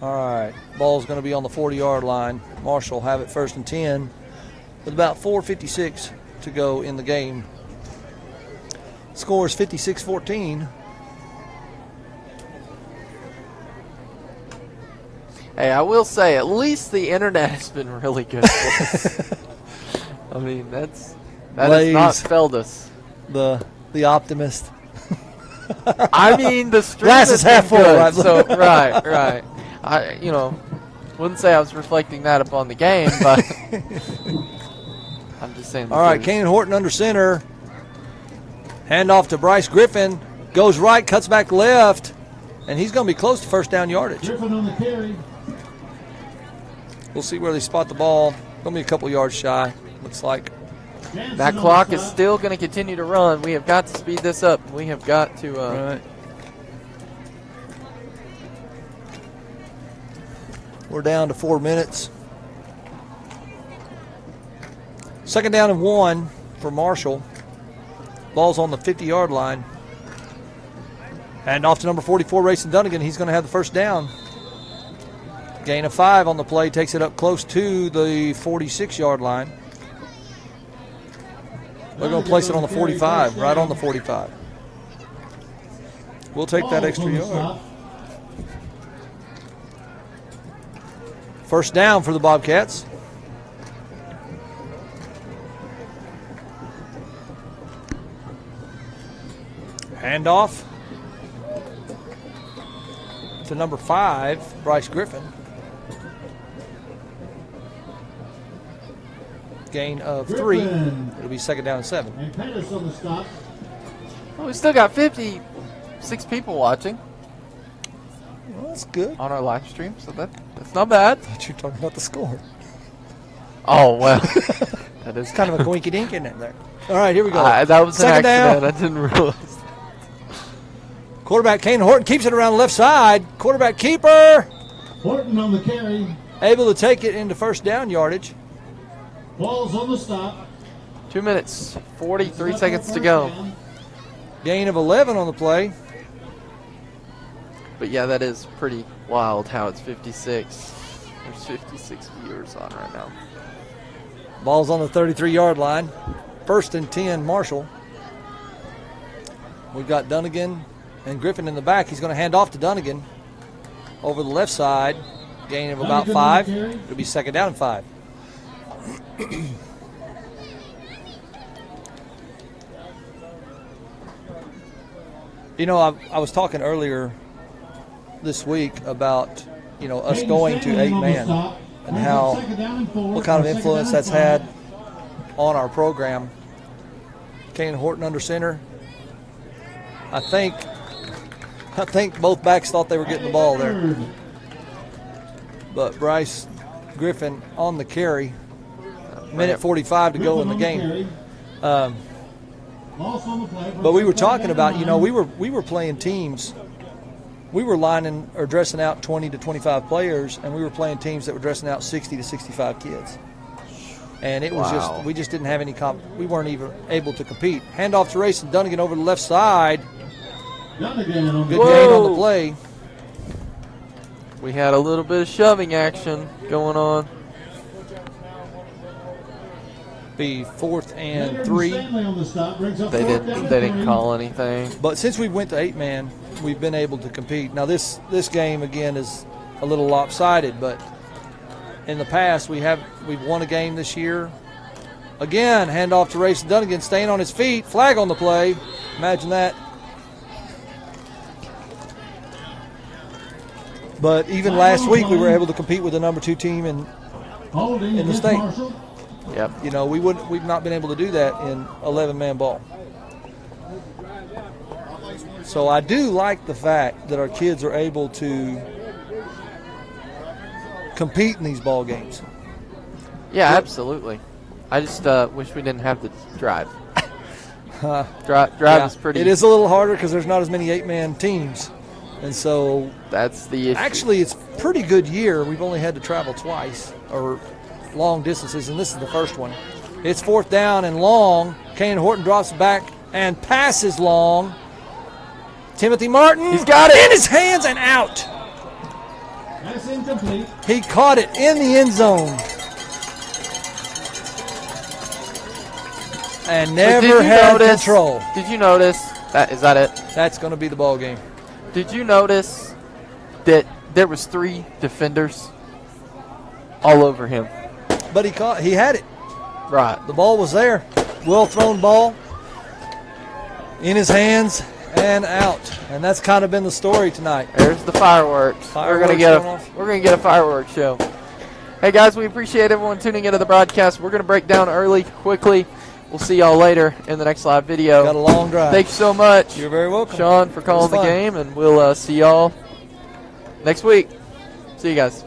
All right. Ball's going to be on the 40-yard line. Marshall have it first and 10 with about 4:56 to go in the game. Score is 56-14. Hey, I will say, at least the internet has been really good for us. I mean, that has not failed us. The optimist. I mean, the stream Glass is half full, good, right? So right. I wouldn't say I was reflecting that upon the game, but I'm just saying. All right, Canaan Horton under center. Hand off to Bryce Griffin. Goes right, cuts back left, and he's going to be close to first down yardage. Griffin on the carry. We'll see where they spot the ball. Going to be a couple yards shy, looks like. Jansen That on clock the is stop. still going to continue to run. We have got to speed this up. We have got to. Right. We're down to 4 minutes. Second down and 1 for Marshall. Ball's on the 50-yard line. And off to number 44, Rayson Dunnigan. He's going to have the first down. Gain of 5 on the play. Takes it up close to the 46-yard line. They're going to place it on the 45, right on the 45. We'll take that Ball extra on the yard. stop. First down for the Bobcats. Handoff to number 5, Bryce Griffin. Gain of 3. Griffin. It'll be second down and 7. And Pettis on the stop. Well, we still got 56 people watching Well, that's good. on our live stream, so that's not bad. I thought you were talking about the score. Oh well, that is It's kind of a coinky dink in there. All right, here we go. that was an Second down. accident. I didn't realize. Quarterback Kane Horton keeps it around the left side. Quarterback keeper Horton on the carry. able to take it into first down yardage. Ball's on the stop. 2 minutes, 43 Left seconds for to first go. down. Gain of 11 on the play. But yeah, that is pretty wild how it's 56. There's 56 viewers on right now. Ball's on the 33-yard line. First and 10, Marshall. We've got Dunnigan and Griffin in the back. He's going to hand off to Dunnigan over the left side. Gain of about Dunnigan 5. on the carry. It'll be second down and 5. You know, I was talking earlier this week about, you know, us Hayden going to Stanley on the 8-man stop. and Brings how up second down and 4 what kind of for second influence down that's and had 5. on our program. Kane Horton under center. I think both backs thought they were getting the ball there. Third. But Bryce Griffin on the carry. Minute 45 to go in the Griffin on game. carry. Loss on the play for But we were second talking down about, and you know, 9. we were playing teams we were lining or dressing out 20 to 25 players, and we were playing teams that were dressing out 60 to 65 kids. And it was Wow. we just didn't have any we weren't even able to compete. Handoff to Rayson Dunnigan over the left side. Dunnigan on Good the gain on the Whoa. play. We had a little bit of shoving action going on. Be 4th and Leonard 3. Stanley on the stop brings up They fourth didn't down they and didn't 3. call anything. But since we went to 8-man, we've been able to compete. Now this game again is a little lopsided, but in the past we've won a game this year. Again, handoff to Rayson Dunnigan, staying on his feet, flag on the play. Imagine that. But even last week we were able to compete with the number 2 team, and Holding in the against state. Marshall. Yep. you know we've not been able to do that in 11-man ball. So I do like the fact that our kids are able to compete in these ball games. Yeah, absolutely. I just wish we didn't have to drive. Drive Yeah, is pretty. It is a little harder because there's not as many 8-man teams, and so That's the issue. actually it's a pretty good year. We've only had to travel twice or long distances, and this is the first one. It's 4th down and long. Kane Horton drops back and passes long. Timothy Martin, He's got it in his hands and out. That's incomplete. He caught it in the end zone and But never did you had notice, control. Did you notice that? Is that it? That's going to be the ball game. Did you notice that there was 3 defenders all over him? But he had it. Right. The ball was there. Well thrown ball in his hands and out. And that's kind of been the story tonight. There's the fireworks. Fireworks we're going off. gonna get a fireworks show. Hey guys, we appreciate everyone tuning into the broadcast. We're gonna break down early, quickly. We'll see y'all later in the next live video. Got a long drive. Thank you so much, You're very welcome. Sean, for calling the fun. game, and we'll see y'all next week. See you guys.